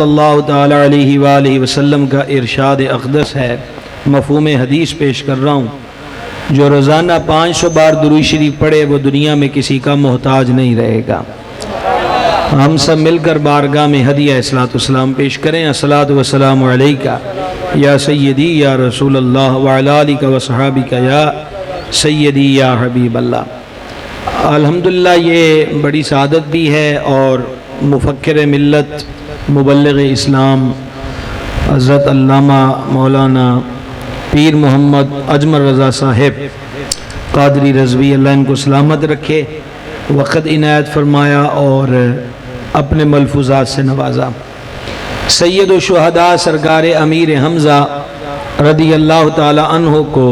اللہ تعالی علیہ وآلہ وسلم کا ارشاد اقدس ہے، مفہوم حدیث پیش کر رہا ہوں۔ جو روزانہ 500 بار درود شریف پڑھے وہ دنیا میں کسی کا محتاج نہیں رہے گا۔ ہم سب مل کر بارگاہ میں ہدیہ الصلاۃ والسلام پیش کریں۔ الصلاۃ والسلام علیکہ یا سیدی یا رسول اللہ وعلی آلک وصحابک یا سیدی یا حبیب اللہ۔ الحمدللہ یہ بڑی سعادت بھی ہے اور مفکر ملت مبلغ اسلام حضرت علامہ مولانا پیر محمد اجمل رضا صاحب قادری رضوی، اللہ ان کو سلامت رکھے، وقت عنایت فرمایا اور اپنے ملفوظات سے نوازا۔ سید الشہداء سرکار امیر حمزہ رضی اللہ تعالی عنہ کو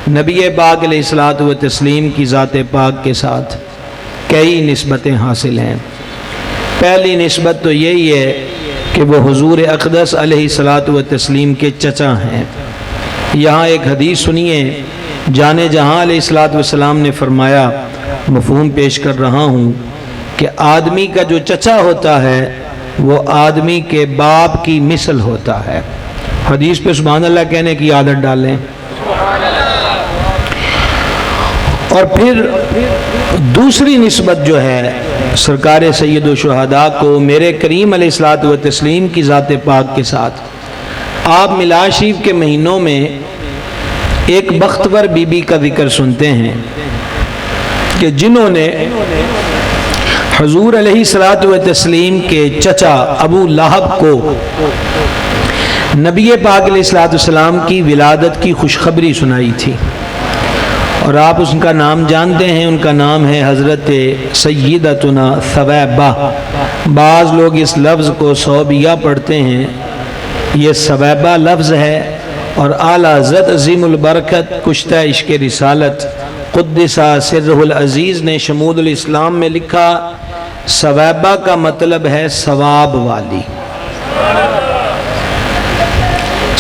نبی پاک علیہ الصلوۃ والتسلیم کی ذات پاک کے ساتھ کئی نسبتیں حاصل ہیں۔ پہلی نسبت تو یہی ہے کہ وہ حضور اقدس علیہ الصلوۃ والتسلیم کے چچا ہیں۔ یہاں ایک حدیث سنیے، جان جہاں علیہ الصلوۃ والسلام نے فرمایا، مفہوم پیش کر رہا ہوں، کہ آدمی کا جو چچا ہوتا ہے وہ آدمی کے باپ کی مثل ہوتا ہے۔ حدیث پہ سبحان اللہ کہنے کی عادت ڈالیں۔ اور پھر دوسری نسبت جو ہے سرکار سید الشہداء کو میرے کریم علیہ الصلوۃ والتسلیم کی ذات پاک کے ساتھ، آپ میلاد شریف کے مہینوں میں ایک بختور بی بی کا ذکر سنتے ہیں کہ جنہوں نے حضور علیہ الصلوۃ والتسلیم کے چچا ابو لہب کو نبی پاک علیہ الصلوۃ والسلام کی ولادت کی خوشخبری سنائی تھی، اور آپ اس کا نام جانتے ہیں۔ ان کا نام ہے حضرت سیدتنا ثویبہ۔ بعض لوگ اس لفظ کو صوبیہ پڑھتے ہیں، یہ ثویبہ لفظ ہے، اور اعلیٰ حضرت عظیم البرکت کشتہ عشق رسالت قدس سرہ العزیز نے شمود الاسلام میں لکھا، ثویبہ کا مطلب ہے ثواب والی۔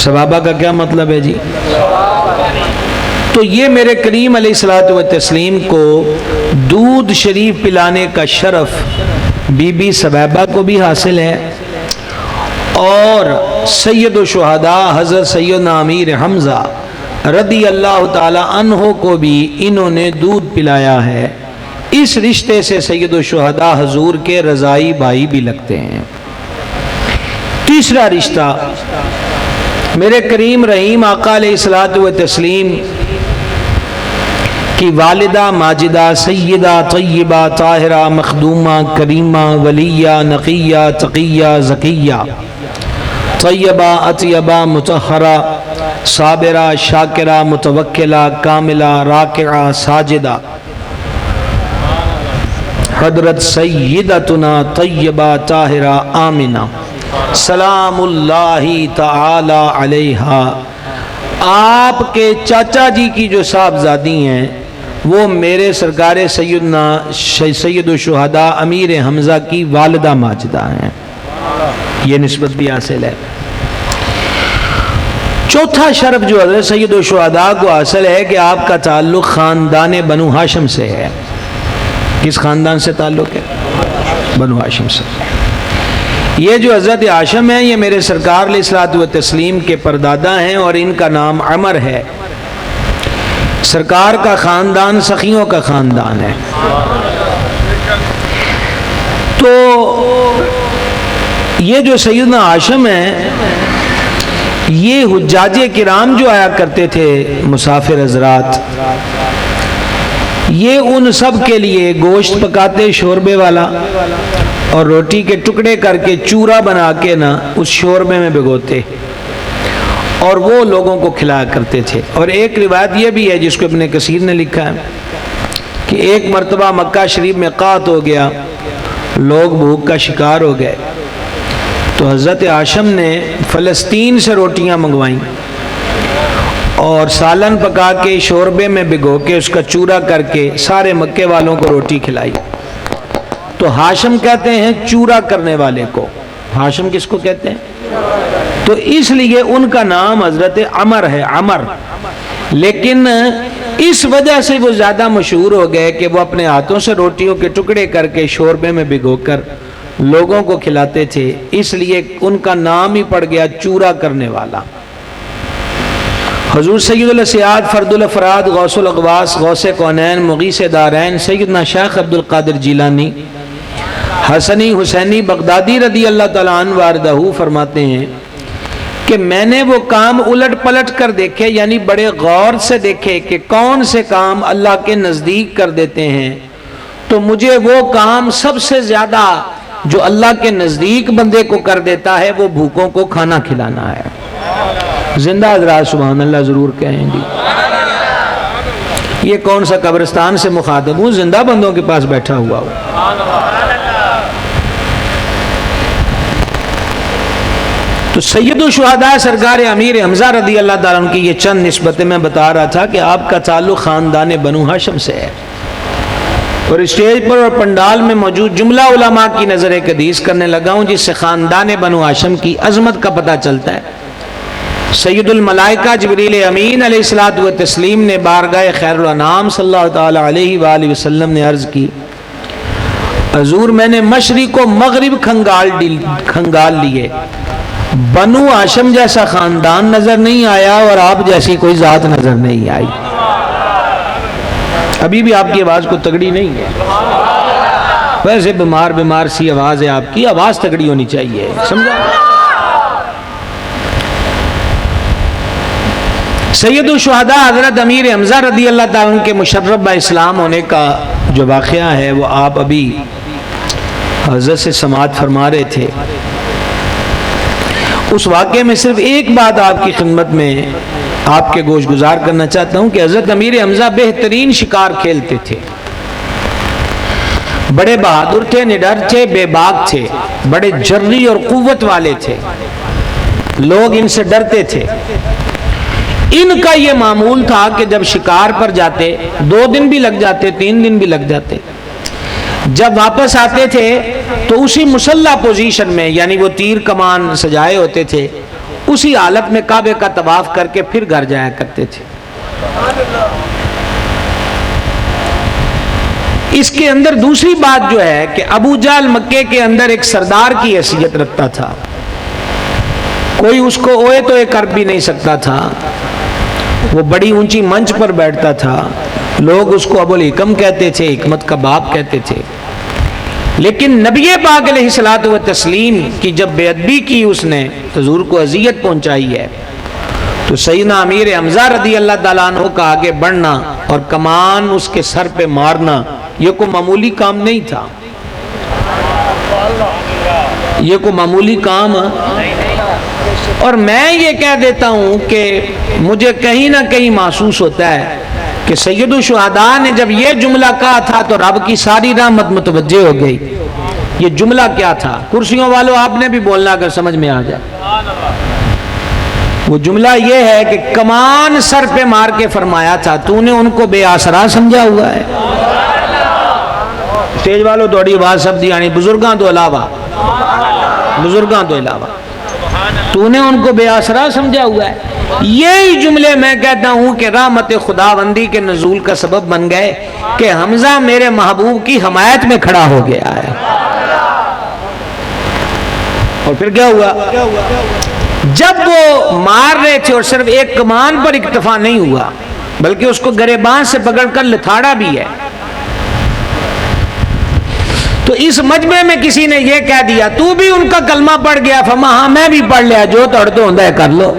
ثوابہ کا کیا مطلب ہے جی؟ تو یہ میرے کریم علیہ الصلوۃ والتسلیم کو دودھ شریف پلانے کا شرف بی بی ثویبہ کو بھی حاصل ہے، اور سید الشہداء حضرت سیدنا امیر حمزہ رضی اللہ تعالی عنہ کو بھی انہوں نے دودھ پلایا ہے۔ اس رشتے سے سید الشہداء حضور کے رضائی بھائی بھی لگتے ہیں۔ تیسرا رشتہ میرے کریم رحیم آقا علیہ الصلوۃ والتسلیم کی والدہ ماجدہ سیدہ طیبہ طاہرہ مخدومہ کریمہ ولیہ نقیہ تقیہ زکیہ طیبہ اطیبہ مطہرہ صابرہ شاکرہ متوکلہ کاملہ راکعہ ساجدہ حضرت سیدتنا طیبہ طاہرہ آمنہ سلام اللہ تعالی علیہا۔ آپ کے چاچا جی کی جو صاحبزادی ہیں وہ میرے سرکار سیدنا سید الشہداء امیر حمزہ کی والدہ ماجدہ ہیں۔ یہ نسبت بھی حاصل ہے۔ چوتھا شرف جو حضرت سید الشہداء کو حاصل ہے کہ آپ کا تعلق خاندان بنو ہاشم سے ہے۔ کس خاندان سے تعلق ہے؟ بنو ہاشم سے۔ یہ جو حضرت ہاشم ہیں یہ میرے سرکار علیہ الصلوۃ والتسلیم کے پردادا ہیں، اور ان کا نام عمر ہے۔ سرکار کا خاندان سخیوں کا خاندان ہے۔ تو یہ جو سیدنا ہاشم ہیں یہ حجاج کرام جو آیا کرتے تھے مسافر حضرات، یہ ان سب کے لیے گوشت پکاتے شوربے والا، اور روٹی کے ٹکڑے کر کے چورا بنا کے اس شوربے میں بھگوتے اور وہ لوگوں کو کھلایا کرتے تھے۔ اور ایک روایت یہ بھی ہے جس کو ابن کثیر نے لکھا ہے کہ ایک مرتبہ مکہ شریف میں قحط ہو گیا، لوگ بھوک کا شکار ہو گئے، تو حضرت ہاشم نے فلسطین سے روٹیاں منگوائیں اور سالن پکا کے شوربے میں بھگو کے اس کا چورا کر کے سارے مکے والوں کو روٹی کھلائی۔ تو ہاشم کہتے ہیں چورا کرنے والے کو۔ ہاشم کس کو کہتے ہیں؟ تو اس لیے ان کا نام حضرت عمر ہے، عمر۔ لیکن اس وجہ سے وہ زیادہ مشہور ہو گئے کہ وہ اپنے ہاتھوں سے روٹیوں کے ٹکڑے کر کے شوربے میں بھگو کر لوگوں کو کھلاتے تھے، اس لیے ان کا نام ہی پڑ گیا چورا کرنے والا۔ حضور سید الاسیاد، فرد الافراد، غوث الاغواث، غوث کونین، مغیث دارین، سیدنا شیخ عبد القادر جیلانی حسنی حسینی بغدادی رضی اللہ تعالیٰ عنہ وارضہ فرماتے ہیں کہ میں نے وہ کام الٹ پلٹ کر دیکھے، یعنی بڑے غور سے دیکھے کہ کون سے کام اللہ کے نزدیک کر دیتے ہیں، تو مجھے وہ کام سب سے زیادہ جو اللہ کے نزدیک بندے کو کر دیتا ہے وہ بھوکوں کو کھانا کھلانا ہے۔ زندہ حضرات سبحان اللہ ضرور کہیں گی۔ یہ کون سا قبرستان سے مخاطب ہوں، زندہ بندوں کے پاس بیٹھا ہوا ہوں۔ تو سید الشہداء سرکار امیر حمزہ رضی اللہ تعالیٰ عنہ کی یہ چند نسبتیں میں بتا رہا تھا کہ آپ کا تعلق خاندان بنو ہاشم سے ہے، اور اسٹیج پر اور پنڈال میں موجود جملہ علماء کی نظر قدیس کرنے لگا ہوں، جس سے خاندان بنو ہاشم کی عظمت کا پتہ چلتا ہے۔ سید الملائکہ جبریل امین علیہ الصلوۃ والتسلیم نے بارگاہ خیر الانام صلی اللہ تعالی علیہ وآلہ وسلم نے عرض کی، حضور میں نے مشرق و مغرب کھنگال لیے، بنو ہاشم جیسا خاندان نظر نہیں آیا اور آپ جیسی کوئی ذات نظر نہیں آئی۔ ابھی بھی آپ کی آواز کو تگڑی نہیں ہے، ویسے بیمار سی آواز ہے آپ کی، آواز تگڑی ہونی چاہیے، سمجھا؟ سید الشہداء حضرت امیر حمزہ رضی اللہ تعالیٰ عنہ کے مشرف با اسلام ہونے کا جو واقعہ ہے وہ آپ ابھی حضرت سے سماعت فرما رہے تھے۔ اس واقعے میں صرف ایک بات آپ کی خدمت میں آپ کے گوش گزار کرنا چاہتا ہوں کہ حضرت امیر حمزہ بہترین شکار کھیلتے تھے، بڑے بہادر تھے، نڈر تھے، بے باک تھے، بڑے جرری اور قوت والے تھے، لوگ ان سے ڈرتے تھے۔ ان کا یہ معمول تھا کہ جب شکار پر جاتے 2 دن بھی لگ جاتے، 3 دن بھی لگ جاتے، جب واپس آتے تھے تو اسی مسلح پوزیشن میں، یعنی وہ تیر کمان سجائے ہوتے تھے، اسی حالت میں کعبے کا طواف کر کے پھر گھر جایا کرتے تھے۔ اس کے اندر دوسری بات جو ہے کہ ابو جہل مکے کے اندر ایک سردار کی حیثیت رکھتا تھا، کوئی اس کو اوے تو ایک کر بھی نہیں سکتا تھا، وہ بڑی اونچی منچ پر بیٹھتا تھا، لوگ اس کو ابو الحکم کہتے تھے، حکمت کا باپ کہتے تھے۔ لیکن نبی پاک علیہ الصلوۃ والتسلیم کی جب بے ادبی کی اس نے، حضور کو اذیت پہنچائی ہے، تو سیدنا امیر حمزہ رضی اللہ تعالیٰ عنہ کا آگے بڑھنا اور کمان اس کے سر پہ مارنا یہ کوئی معمولی کام نہیں تھا، یہ کوئی معمولی کام۔ اور میں یہ کہہ دیتا ہوں کہ مجھے کہیں نہ کہیں محسوس ہوتا ہے کہ سید الشہداء نے جب یہ جملہ کہا تھا تو رب کی ساری رحمت متوجہ ہو گئی۔ یہ جملہ کیا تھا؟ کرسیوں والوں آپ نے بھی بولنا اگر سمجھ میں آ جائے۔ وہ جملہ یہ ہے کہ کمان سر پہ مار کے فرمایا تھا، تو نے ان کو بے آسرا سمجھا ہوا ہے۔ اسٹیج والوں توڑی آواز سب دی آنی، بزرگاں تو علاوہ، بزرگاں تو علاوہ، تو نے ان کو بے آسرا سمجھا ہوا ہے۔ یہی جملے میں کہتا ہوں کہ رحمت خداوندی کے نزول کا سبب بن گئے کہ حمزہ میرے محبوب کی حمایت میں کھڑا ہو گیا ہے۔ اور پھر کیا ہوا؟ جب وہ مار رہے تھے اور صرف ایک کمان پر اکتفا نہیں ہوا بلکہ اس کو گریبان سے پکڑ کر لتھاڑا بھی ہے، تو اس مجمع میں کسی نے یہ کہہ دیا تو بھی ان کا کلمہ پڑھ گیا؟ فرما ہاں میں بھی پڑھ لیا، جو توڑ تو ہوندہ ہے کر لو۔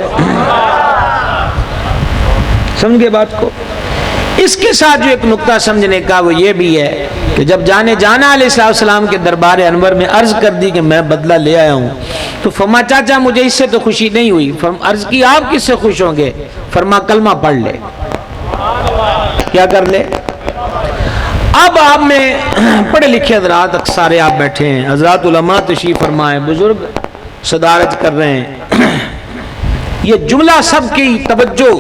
سمجھ گئے بات کو؟ اس کے ساتھ جو ایک نقطہ سمجھنے کا وہ یہ بھی ہے کہ جب جانا علیہ السلام کے دربار انور میں عرض کر دی کہ میں بدلہ لے آیا ہوں، تو فرما چاچا مجھے اس سے تو خوشی نہیں ہوئی۔ عرض کی آپ کس سے خوش ہوں گے؟ فرما کلمہ پڑھ لے۔ کیا کر لے؟ اب آپ میں پڑھے لکھے حضرات اکثر آپ بیٹھے ہیں، حضرات علماء تشریف فرمائے، بزرگ صدارت کر رہے ہیں، یہ جملہ سب کی توجہ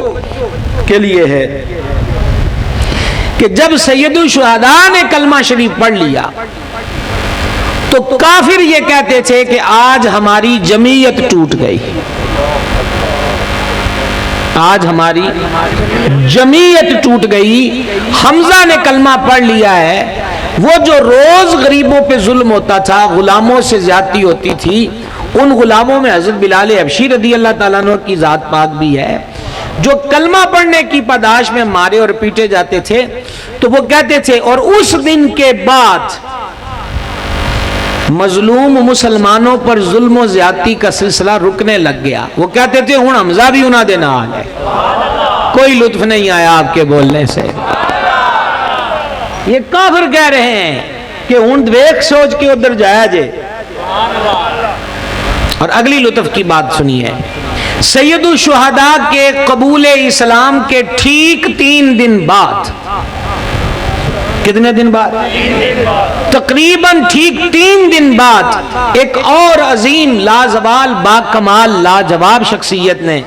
کے لیے ہے کہ جب سید الشہداء نے کلمہ شریف پڑھ لیا تو کافر یہ کہتے تھے کہ آج ہماری جمعیت ٹوٹ گئی، آج ہماری جمعیت ٹوٹ گئی، حمزہ نے کلمہ پڑھ لیا ہے، وہ جو روز غریبوں پہ ظلم ہوتا تھا، غلاموں سے زیادتی ہوتی تھی، ان غلاموں میں حضرت بلال حبشی رضی اللہ تعالیٰ عنہ کی ذات پاک بھی ہے، جو کلمہ پڑھنے کی پاداش میں مارے اور پیٹے جاتے تھے تو وہ کہتے تھے، اور اس دن کے بعد مظلوم مسلمانوں پر ظلم و زیادتی کا سلسلہ رکنے لگ گیا۔ وہ کہتے تھے ہن حمزہ بھی انہاں دے نال ہے۔ کوئی لطف نہیں آیا آپ کے بولنے سے۔ یہ کافر کہہ رہے ہیں کہ ہن دیکھ سوچ کے ادھر جایا جے۔ اور اگلی لطف کی بات سنیے، سید الشہداء کے قبول اسلام کے ٹھیک 3 دن بعد، کتنے دن بعد؟ تقریباً ٹھیک 3 دن بعد ایک اور عظیم لازوال باکمال لاجواب شخصیت نے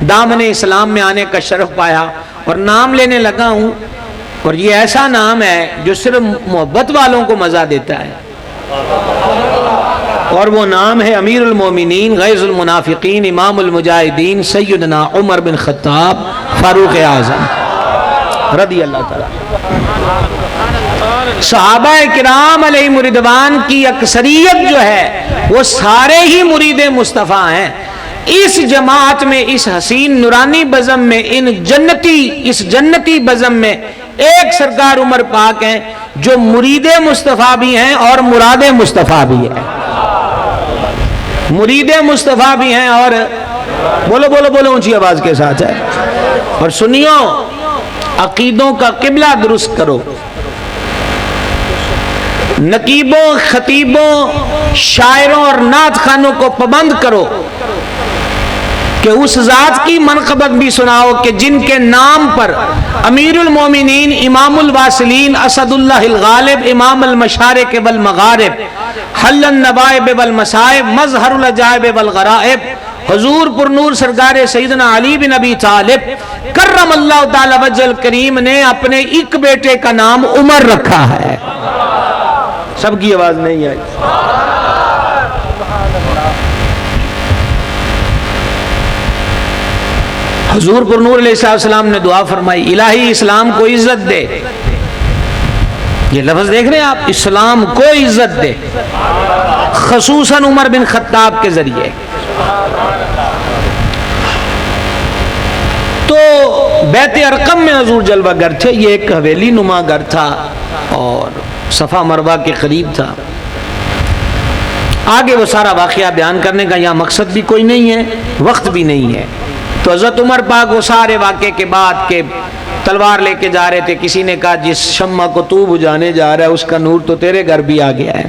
دامن اسلام میں آنے کا شرف پایا، اور نام لینے لگا ہوں، اور یہ ایسا نام ہے جو صرف محبت والوں کو مزہ دیتا ہے، اور وہ نام ہے امیر المومنین غیظ المنافقین امام المجاہدین سیدنا عمر بن خطاب فاروق اعظم رضی اللہ تعالیٰ۔ صحابہ کرام علیہ رضوان کی اکثریت جو ہے وہ سارے ہی مرید مصطفیٰ ہیں۔ اس جماعت میں، اس حسین نورانی بزم میں، اس جنتی بزم میں ایک سرکار عمر پاک ہیں جو مرید مصطفیٰ بھی ہیں اور مراد مصطفیٰ بھی ہیں۔ مرید مصطفیٰ بھی ہیں اور بولو بولو بولو اونچی آواز کے ساتھ ہے۔ اور سنیو، عقیدوں کا قبلہ درست کرو، نقیبوں، خطیبوں، شاعروں اور نعت خوانوں کو پابند کرو کہ اس ذات کی منقبت بھی سناؤ کہ جن کے نام پر امیر المومنین امام الواصلین اسد اللہ الغالب امام المشارق والمغارب حل النوائب والمصائب مظہر العجائب والغرائب حضور پر نور سرکار سیدنا علی بن ابی طالب کرم اللہ تعالی وجہ الکریم نے اپنے ایک بیٹے کا نام عمر رکھا ہے۔ سب کی آواز نہیں آئی۔ حضور پر نور علیہ السلام نے دعا فرمائی، الہی اسلام کو عزت دے۔ یہ لفظ دیکھ رہے ہیں آپ، اسلام کو عزت دے، خصوصاً عمر بن خطاب کے ذریعے۔ تو بیت ارقم میں حضور جلوہ گر تھے، یہ ایک حویلی نما گھر تھا اور صفا مروہ کے قریب تھا۔ آگے وہ سارا واقعہ بیان کرنے کا یہاں مقصد بھی کوئی نہیں ہے، وقت بھی نہیں ہے۔ تو حضرت عمر پاک وہ سارے واقعے کے بعد کہ تلوار لے کے جا رہے تھے، کسی نے کہا جس شمع کو تو بجھانے جا رہا ہے اس کا نور تو تیرے گھر بھی آ گیا ہے،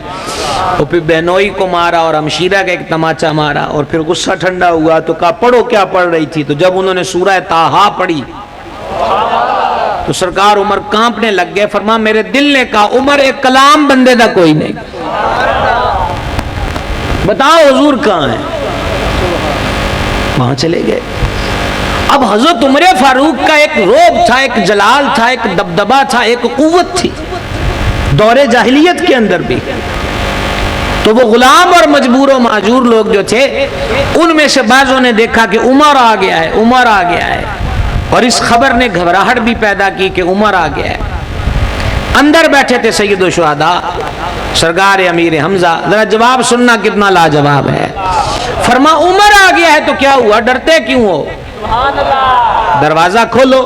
اور پھر بہنوئی کو مارا اور ہمشیرہ کا ایک تماچا مارا، اور پھر غصہ ٹھنڈا ہوا تو کہا پڑھو کیا پڑھ رہی تھی، تو جب انہوں نے سورہ طٰہٰ پڑھی تو سرکار عمر کانپنے لگ گئے، فرما میرے دل نے کہا عمر ایک کلام بندے دا کوئی نہیں، بتاؤ حضور کہاں ہیں؟ وہاں چلے گئے۔ اب حضرت عمر فاروق کا ایک روب تھا، ایک جلال تھا، ایک دبدبہ تھا، ایک قوت تھی دور جاہلیت کے اندر بھی۔ تو وہ غلام اور مجبور و معذور لوگ جو تھے ان میں سے بعضوں نے دیکھا کہ عمر آ گیا ہے، عمر آ گیا ہے، اور اس خبر نے گھبراہٹ بھی پیدا کی کہ عمر آ گیا ہے۔ اندر بیٹھے تھے سید الشہداء سرکار امیر حمزہ، ذرا جواب سننا کتنا لاجواب ہے۔ فرما عمر آ گیا ہے تو کیا ہوا، ڈرتے کیوں ہو؟ دروازہ کھولو،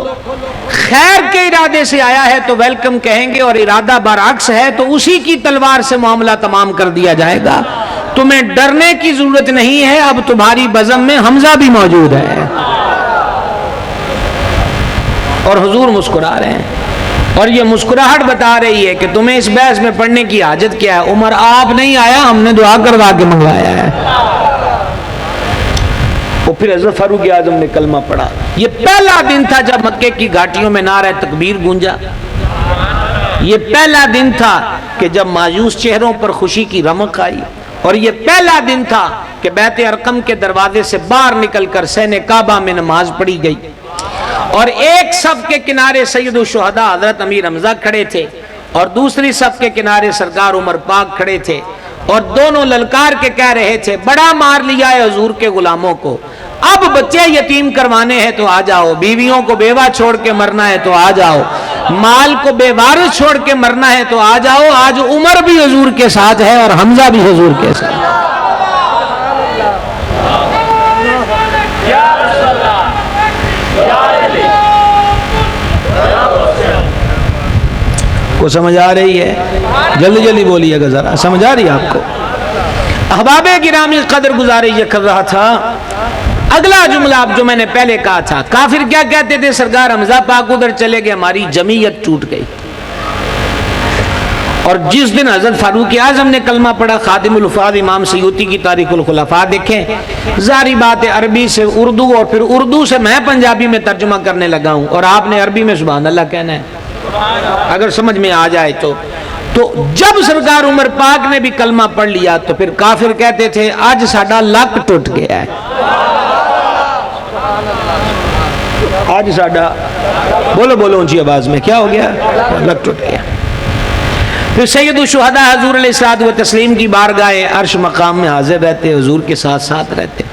خیر کے ارادے سے آیا ہے تو ویلکم کہیں گے، اور ارادہ برعکس ہے تو اسی کی تلوار سے معاملہ تمام کر دیا جائے گا۔ تمہیں ڈرنے کی ضرورت نہیں ہے، اب تمہاری بزم میں حمزہ بھی موجود ہے۔ اور حضور مسکرا رہے ہیں، اور یہ مسکراہٹ بتا رہی ہے کہ تمہیں اس بحث میں پڑھنے کی حاجت کیا ہے، عمر آپ نہیں آیا، ہم نے دعا کروا کے منگوایا ہے۔ اور پھر حضرت فاروق اعظم نے کلمہ پڑھا۔ یہ پہلا دن تھا جب مکے کی گھاٹیوں میں نعرہ تکبیر گونجا، یہ پہلا دن تھا کہ جب مایوس چہروں پر خوشی کی رمق آئی، اور یہ پہلا دن تھا کہ بیت ارقم کے دروازے سے باہر نکل کر سین کعبہ میں نماز پڑھی گئی، اور ایک صف کے کنارے سید الشہداء حضرت امیر حمزہ کھڑے تھے، اور دوسری صف کے کنارے سرکار عمر پاک کھڑے تھے، اور دونوں للکار کے کہہ رہے تھے بڑا مار لیا ہے حضور کے غلاموں کو، اب بچے یتیم کروانے ہیں تو آ جاؤ، بیویوں کو بیوہ چھوڑ کے مرنا ہے تو آ جاؤ، مال کو بے وارث چھوڑ کے مرنا ہے تو آ جاؤ، آج عمر بھی حضور کے ساتھ ہے اور حمزہ بھی حضور کے ساتھ۔ کو سمجھ آ رہی ہے؟ جلدی جلدی بولیے گا ذرا، سمجھ آ رہی ہے آپ کو؟ احباب گرامی قدر گزارے یہ کر رہا تھا اگلا جملہ اب جو میں نے پہلے کہا تھا، کافر کیا کہتے تھے؟ سرکار حمزہ پاک ادھر چلے گئے، ہماری جمعیت ٹوٹ گئی۔ اور جس دن حضرت فاروق اعظم نے کلمہ پڑھا، خادم الحفاظ امام سیوطی کی تاریخ الخلفاء دیکھیں، ظاہری بات ہے عربی سے اردو اور پھر اردو سے میں پنجابی میں ترجمہ کرنے لگا ہوں، اور آپ نے عربی میں سبحان اللہ کہنا ہے اگر سمجھ میں آ جائے تو جب سرکار عمر پاک نے بھی کلمہ پڑھ لیا تو پھر کافر کہتے تھے آج ساڈا لک ٹوٹ گیا ہے، آج ساڈا، بولو بولو اونچی آواز میں، کیا ہو گیا؟ لک ٹوٹ گیا۔ پھر سید الشہداء حضور علیہ الصلوۃ والتسلیم کی بارگاہ عرش مقام میں حاضر رہتے، حضور کے ساتھ ساتھ رہتے،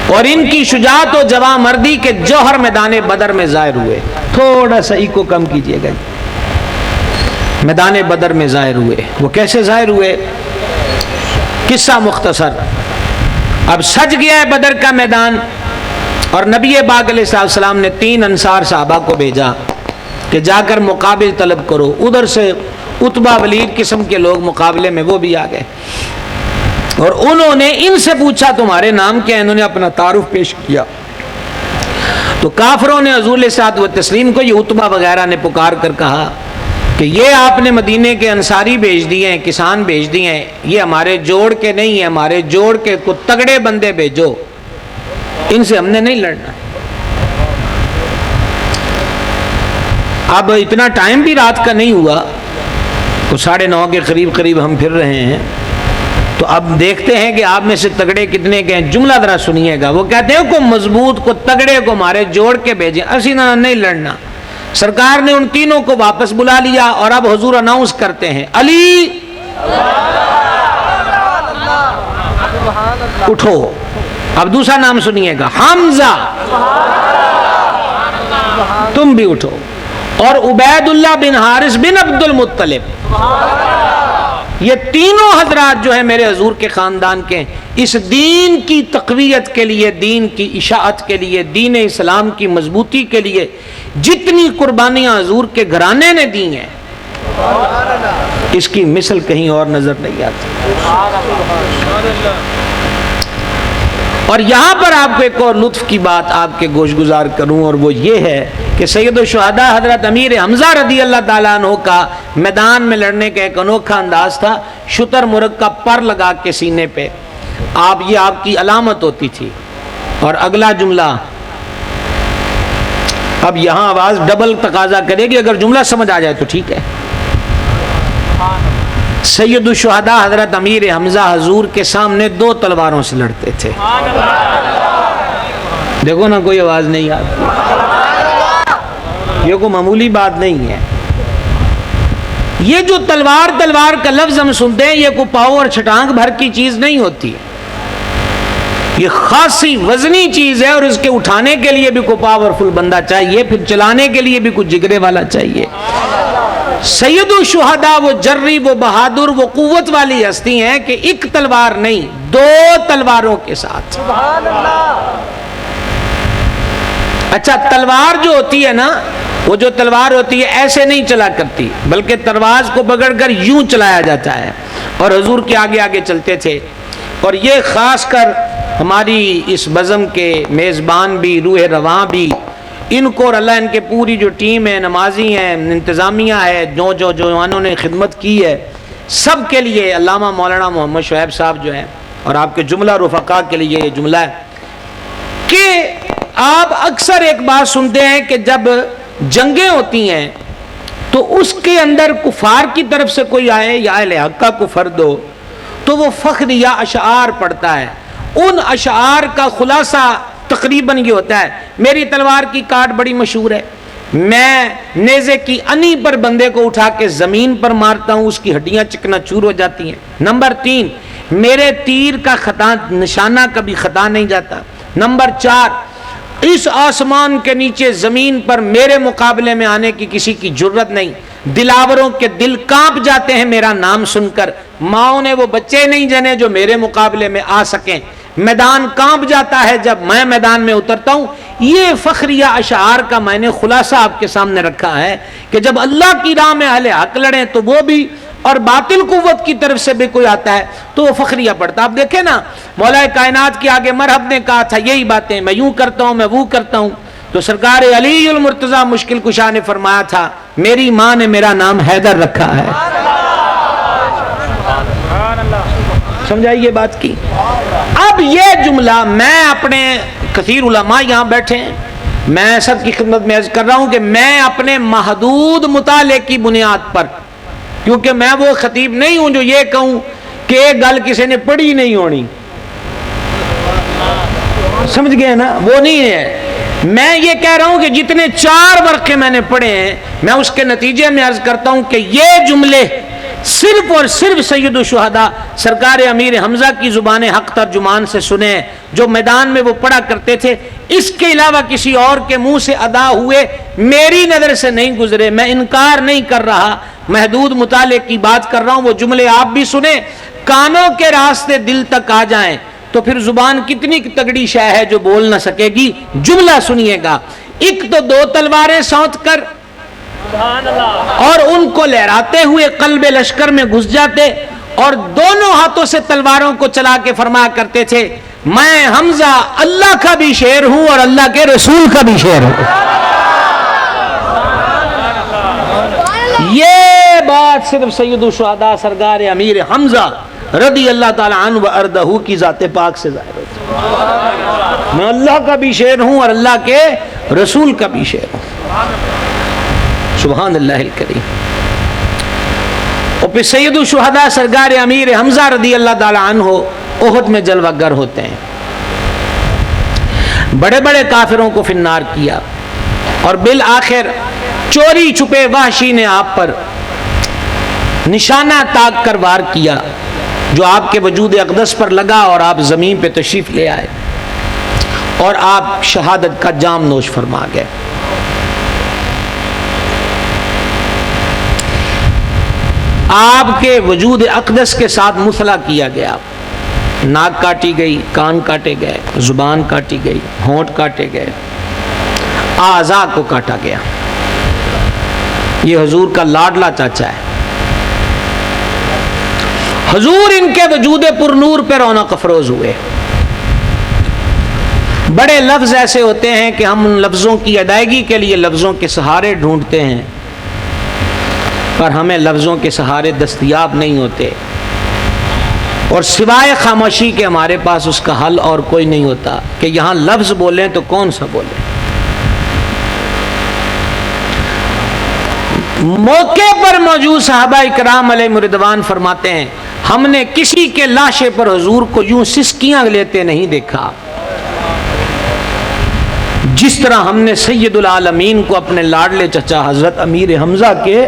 اور ان کی شجاعت و جواں مردی کے جوہر میدان بدر میں ظاہر ہوئے۔ تھوڑا سا کو کم کیجئے گا، میدان بدر میں ظاہر ہوئے۔ وہ کیسے ظاہر ہوئے؟ قصہ مختصر، اب سج گیا ہے بدر کا میدان، اور نبی پاک علیہ السلام نے 3 انصار صحابہ کو بھیجا کہ جا کر مقابل طلب کرو۔ ادھر سے عتبہ ولید قسم کے لوگ مقابلے میں وہ بھی آ گئے، اور انہوں نے ان سے پوچھا تمہارے نام کیا ہے؟ انہوں نے اپنا تعارف پیش کیا، تو کافروں نے حضور علیہ الصلوۃ والتسلیم کو، یہ عتبہ وغیرہ نے پکار کر کہا کہ یہ آپ نے مدینے کے انصاری بھیج دیے ہیں، کسان بھیج دیے ہیں، یہ ہمارے جوڑ کے نہیں ہیں، ہمارے جوڑ کے کو تگڑے بندے بھیجو، ان سے ہم نے نہیں لڑنا۔ اب اتنا ٹائم بھی رات کا نہیں ہوا، تو 9:30 کے قریب ہم پھر رہے ہیں، تو اب دیکھتے ہیں کہ آپ میں سے تگڑے کتنے کے ہیں۔ جملہ ذرا سنیے گا، وہ کہتے ہیں کو مضبوط کو تگڑے کو ہمارے جوڑ کے بھیجیں، اسی نہ نہیں لڑنا۔ سرکار نے ان تینوں کو واپس بلا لیا، اور اب حضور اناؤنس کرتے ہیں علی اٹھو۔ اب دوسرا نام سنیے گا، حمزہ تم بھی اٹھو، اور عبید اللہ بن حارث بن عبد المطلب، یہ تینوں حضرات جو ہیں میرے حضور کے خاندان کے، اس دین کی تقویت کے لیے، دین کی اشاعت کے لیے، دین اسلام کی مضبوطی کے لیے جتنی قربانیاں حضور کے گھرانے نے دی ہیں، اس کی مثل کہیں اور نظر نہیں آتی۔ اور یہاں پر آپ کو ایک اور لطف کی بات آپ کے گوش گزار کروں، اور وہ یہ ہے کہ سید الشہداء حضرت امیر حمزہ رضی اللہ تعالیٰ عنہ کا میدان میں لڑنے کا ایک انوکھا انداز تھا، شتر مرغ کا پر لگا کے سینے پہ، یہ آپ کی علامت ہوتی تھی۔ اور اگلا جملہ، اب یہاں آواز ڈبل تقاضا کرے گی، اگر جملہ سمجھ آ جائے تو ٹھیک ہے۔ سید الشہداء حضرت امیر حمزہ حضور کے سامنے 2 تلواروں سے لڑتے تھے۔ دیکھو نا، کوئی آواز نہیں آتی، یہ کوئی معمولی بات نہیں ہے۔ یہ جو تلوار کا لفظ ہم سنتے ہیں، یہ کوئی پاؤ اور چھٹانگ بھر کی چیز نہیں ہوتی، یہ خاصی وزنی چیز ہے، اور اس کے اٹھانے کے لیے بھی کوئی پاورفل بندہ چاہیے، پھر چلانے کے لیے بھی کوئی جگرے والا چاہیے۔ سید الشہداء وہ جری، وہ بہادر، وہ قوت والی ہستی ہیں کہ ایک تلوار نہیں، 2 تلواروں کے ساتھ۔ اچھا، تلوار جو ہوتی ہے نا، وہ جو تلوار ہوتی ہے ایسے نہیں چلا کرتی، بلکہ ترواز کو پکڑ کر یوں چلایا جاتا ہے، اور حضور کے آگے آگے چلتے تھے۔ اور یہ خاص کر ہماری اس بزم کے میزبان بھی، روح رواں بھی، ان کو اور اللہ ان کے پوری جو ٹیم ہے، نمازی ہیں، انتظامیہ ہے، جو جوانوں نے خدمت کی ہے، سب کے لیے علامہ مولانا محمد شعیب صاحب جو ہیں، اور آپ کے جملہ رفقا کے لیے یہ جملہ ہے کہ آپ اکثر ایک بات سنتے ہیں کہ جب جنگیں ہوتی ہیں تو اس کے اندر کفار کی طرف سے کوئی آئے یا اہل حق کا کوئی فرد ہو تو وہ فخر یا اشعار پڑھتا ہے۔ ان اشعار کا خلاصہ تقریباً یہ ہوتا ہے، میری تلوار کی کاٹ بڑی مشہور ہے، میں نیزے کی انی پر بندے کو اٹھا کے زمین پر مارتا ہوں، اس کی ہڈیاں چکنا چور ہو جاتی ہیں۔ نمبر 3، میرے تیر کا خطا نشانہ کبھی خطا نہیں جاتا۔ نمبر 4، اس آسمان کے نیچے زمین پر میرے مقابلے میں آنے کی کسی کی جرت نہیں. دلاوروں کے دل کانپ جاتے ہیں میرا نام سن کر. ماؤں نے وہ بچے نہیں جنے جو میرے مقابلے میں آ سکیں. میدان کانپ جاتا ہے جب میں میدان میں اترتا ہوں. یہ فخریہ اشعار کا میں نے خلاصہ آپ کے سامنے رکھا ہے کہ جب اللہ کی راہ میں اہل حق لڑیں تو وہ بھی، اور باطل قوت کی طرف سے بھی کوئی آتا ہے تو وہ فخریہ پڑتا. آپ دیکھیں نا، مولا کائنات کے آگے مرحب نے کہا تھا یہی باتیں، میں یوں کرتا ہوں، میں وہ کرتا ہوں. تو سرکار علی المرتضیٰ مشکل کشا نے فرمایا تھا میری ماں نے میرا نام حیدر رکھا ہے. سمجھائیے بات کی. اب یہ جملہ میں اپنے کثیر علماء یہاں بیٹھے ہیں، میں سب کی خدمت میں عرض کر رہا ہوں کہ میں اپنے محدود مطالعے کی بنیاد پر، کیونکہ میں وہ خطیب نہیں ہوں جو یہ کہوں کہ ایک گل کسی نے پڑھی نہیں ہونی، سمجھ گئے نا، وہ نہیں ہے. میں یہ کہہ رہا ہوں کہ جتنے 4 ورقے میں نے پڑھے ہیں میں اس کے نتیجے میں عرض کرتا ہوں کہ یہ جملے صرف اور صرف سید الشہداء سرکار امیر حمزہ کی زبان حق ترجمان سے سنے جو میدان میں وہ پڑھا کرتے تھے. اس کے علاوہ کسی اور کے منہ سے ادا ہوئے میری نظر سے نہیں گزرے. میں انکار نہیں کر رہا، محدود مطالعے کی بات کر رہا ہوں. وہ جملے آپ بھی سنیں، کانوں کے راستے دل تک آ جائیں تو پھر زبان کتنی تگڑی شے ہے جو بول نہ سکے گی. جملہ سنیے گا. ایک تو 2 تلواریں سونت کر اور ان کو لہراتے ہوئے قلب لشکر میں گھس جاتے اور دونوں ہاتھوں سے تلواروں کو چلا کے فرمایا کرتے تھے میں حمزہ اللہ کا بھی شیر ہوں اور اللہ کے رسول کا بھی شیر ہوں. یہ بات صرف سید الشہداء سرکار امیر حمزہ رضی اللہ تعالی عنہ و ارضہ کی ذات پاک سے ظاہر ہوتا ہے. میں اللہ کا بھی شیر ہوں اور اللہ کے رسول کا بھی شیر ہوں. سبحان اللہ الکریم. اور پھر سید الشہداء سرکار امیر حمزہ رضی اللہ تعالی عنہ احد میں جلوہ گر ہوتے ہیں. بڑے بڑے کافروں کو فی النار کیا اور بالآخر چوری چھپے وحشی نے آپ پر نشانہ تاک کر وار کیا جو آپ کے وجود اقدس پر لگا اور آپ زمین پہ تشریف لے آئے اور آپ شہادت کا جام نوش فرما گئے. آپ کے وجود اقدس کے ساتھ مثلا کیا گیا. ناک کاٹی گئی، کان کاٹے گئے، زبان کاٹی گئی، ہونٹ کاٹے گئے، اعضاء کو کاٹا گیا. یہ حضور کا لاڈلا چاچا ہے. حضور ان کے وجود پر نور پہ رونق افروز ہوئے. بڑے لفظ ایسے ہوتے ہیں کہ ہم ان لفظوں کی ادائیگی کے لیے لفظوں کے سہارے ڈھونڈتے ہیں پر ہمیں لفظوں کے سہارے دستیاب نہیں ہوتے اور سوائے خاموشی کے ہمارے پاس اس کا حل اور کوئی نہیں ہوتا کہ یہاں لفظ بولیں تو کون سا بولیں. موقع پر موجود صحابہ اکرام علیہ رضوان فرماتے ہیں ہم نے کسی کے لاشے پر حضور کو یوں سسکیاں لیتے نہیں دیکھا جس طرح ہم نے سید العالمین کو اپنے لاڈلے چچا حضرت امیر حمزہ کے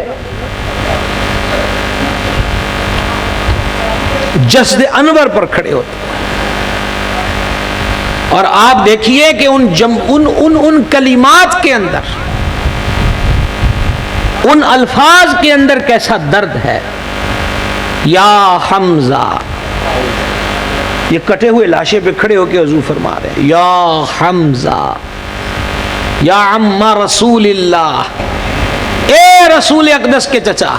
جسد انور پر کھڑے ہوتے. اور آپ دیکھیے کہ ان کلمات کے اندر، ان الفاظ کے اندر کیسا درد ہے. یا حمزہ، یہ کٹے ہوئے لاشے پہ کھڑے ہو کے حضور فرما رہے ہیں یا حمزہ یا عم رسول اللہ، اے رسول اقدس کے چچا.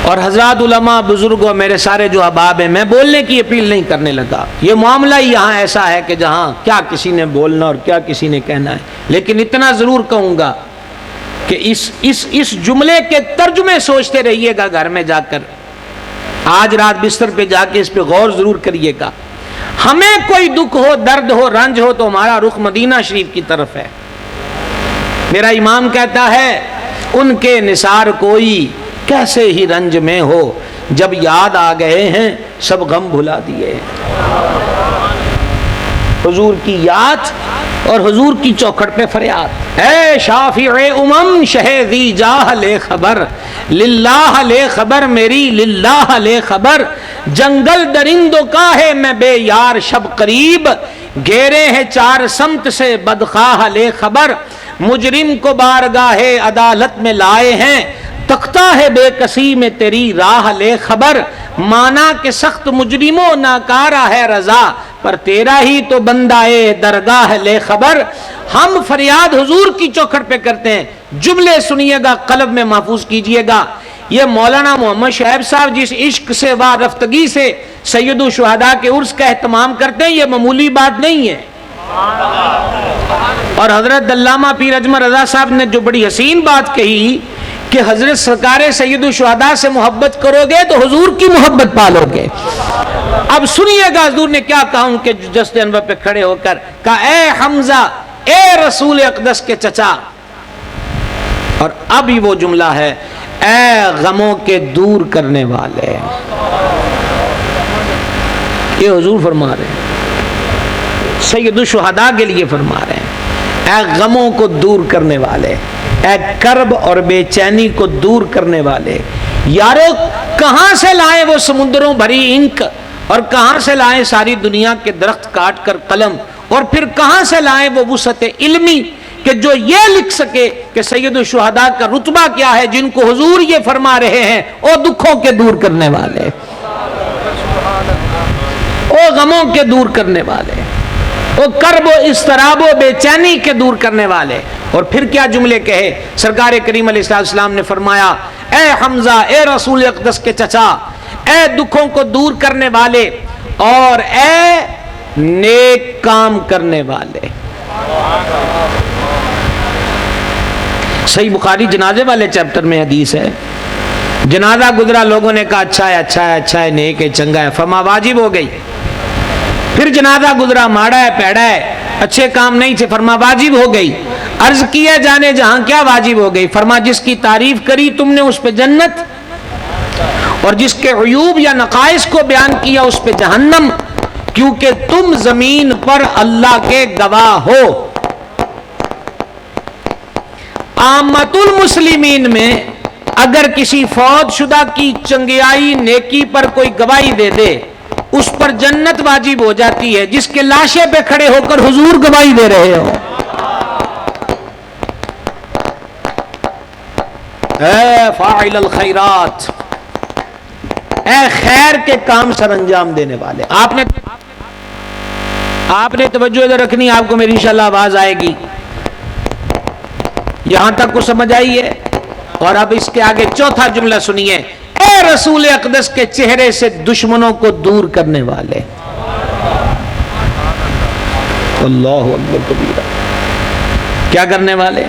اور حضرات علماء بزرگوں میرے سارے جو احباب ہیں، میں بولنے کی اپیل نہیں کرنے لگا. یہ معاملہ ہی یہاں ایسا ہے کہ جہاں کیا کسی نے بولنا اور کیا کسی نے کہنا ہے. لیکن اتنا ضرور کہوں گا کہ اس جملے کے ترجمے سوچتے رہیے گا گھر میں جا کر. آج رات بستر پہ جا کے اس پہ غور ضرور کریے گا. ہمیں کوئی دکھ ہو، درد ہو، رنج ہو تو ہمارا رخ مدینہ شریف کی طرف ہے. میرا امام کہتا ہے ان کے نثار کوئی کیسے ہی رنج میں ہو، جب یاد آ گئے ہیں سب غم بھلا دیے. حضور کی یاد اور حضور کی چوکھٹ پہ فریاد. اے شافع امم شہدی جاہ لے خبر، للہ لے خبر میری للہ لے خبر. جنگل درندوں کا ہے میں بے یار شب قریب، گھیرے ہیں چار سمت سے بدخواہ لے خبر، مجرم کو بارگاہ عدالت میں لائے ہیں، تختہ ہے بے کسی میں تیری راہ لے خبر، مانا کہ سخت مجرموں ناکارہ ہے رضا، پر تیرا ہی تو بندہ درگاہ لے خبر۔ ہم فریاد حضور کی چوکھٹ پہ کرتے ہیں، جملے سنیے گا، قلب میں محفوظ کیجئے گا۔ یہ مولانا محمد شعیب صاحب جس عشق سے وارفتگی سے سید الشہداء کے عرس کا اہتمام کرتے ہیں، یہ معمولی بات نہیں ہے۔ اور حضرت علامہ پیر اجمل رضا صاحب نے جو بڑی حسین بات کہی کہ حضرت سرکار سید الشہداء سے محبت کرو گے تو حضور کی محبت پالو گے۔ اب سنیے گا حضور نے کیا کہا ان کے جسد انور پہ کھڑے ہو کر، کہا اے حمزہ، اے رسول اقدس کے چچا، اور اب ہی وہ جملہ ہے، اے غموں کے دور کرنے والے۔ یہ حضور فرما رہے ہیں، سید الشہداء کے لیے فرما رہے ہیں، اے غموں کو دور کرنے والے، اے کرب اور بے چینی کو دور کرنے والے۔ یارو کہاں سے لائے وہ سمندروں بھری انک، اور کہاں سے لائے ساری دنیا کے درخت کاٹ کر قلم، اور پھر کہاں سے لائے وہ وسعت علمی کہ جو یہ لکھ سکے کہ سید الشہداء کا رتبہ کیا ہے، جن کو حضور یہ فرما رہے ہیں، او دکھوں کے دور کرنے والے، او غموں کے دور کرنے والے، او کرب و اضطراب و بے چینی کے دور کرنے والے۔ اور پھر کیا جملے کہے، سرکار کریم علیہ السلام نے فرمایا، اے حمزہ، اے رسول اقدس کے چچا، اے دکھوں کو دور کرنے والے، اور اے نیک کام کرنے والے۔ صحیح بخاری جنازے والے چیپٹر میں حدیث ہے، جنازہ گزرا، لوگوں نے کہا اچھا ہے، اچھا ہے، اچھا ہے، نیک ہے، چنگا ہے، فرما واجب ہو گئی۔ پھر جنازہ گزرا، ماڑا ہے، پیڑا ہے، اچھے کام نہیں تھے، فرما واجب ہو گئی۔ عرض کیا جانے جہاں کیا واجب ہو گئی، فرما جس کی تعریف کری تم نے اس پہ جنت، اور جس کے عیوب یا نقائص کو بیان کیا اس پہ جہنم، کیونکہ تم زمین پر اللہ کے گواہ ہو۔ عامت المسلمین میں اگر کسی فوت شدہ کی چنگیائی نیکی پر کوئی گواہی دے دے، اس پر جنت واجب ہو جاتی ہے، جس کے لاشے پہ کھڑے ہو کر حضور گواہی دے رہے ہو۔ اے فاعل الخیرات، اے خیر کے کام سر انجام دینے والے۔ آپ نے توجہ ادھر رکھنی، آپ کو میری انشاءاللہ آواز آئے گی، یہاں تک کو سمجھ آئی ہے۔ اور اب اس کے آگے چوتھا جملہ سنیے، اے رسول اقدس کے چہرے سے دشمنوں کو دور کرنے والے۔ اللہ اکبر کبیرہ، کیا کرنے والے؟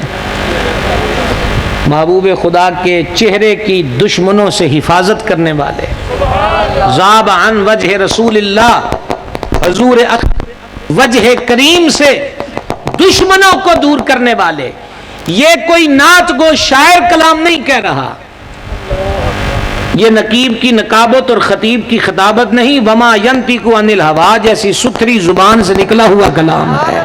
محبوب خدا کے چہرے کی دشمنوں سے حفاظت کرنے والے۔ ذاب عن وجہ رسول اللہ، حضور وجہ کریم سے دشمنوں کو دور کرنے والے۔ یہ کوئی نعت گو شاعر کلام نہیں کہہ رہا، یہ نقیب کی نقابت اور خطیب کی خطابت نہیں، وما ینطق عن الہوا جیسی ستھری زبان سے نکلا ہوا کلام ہے۔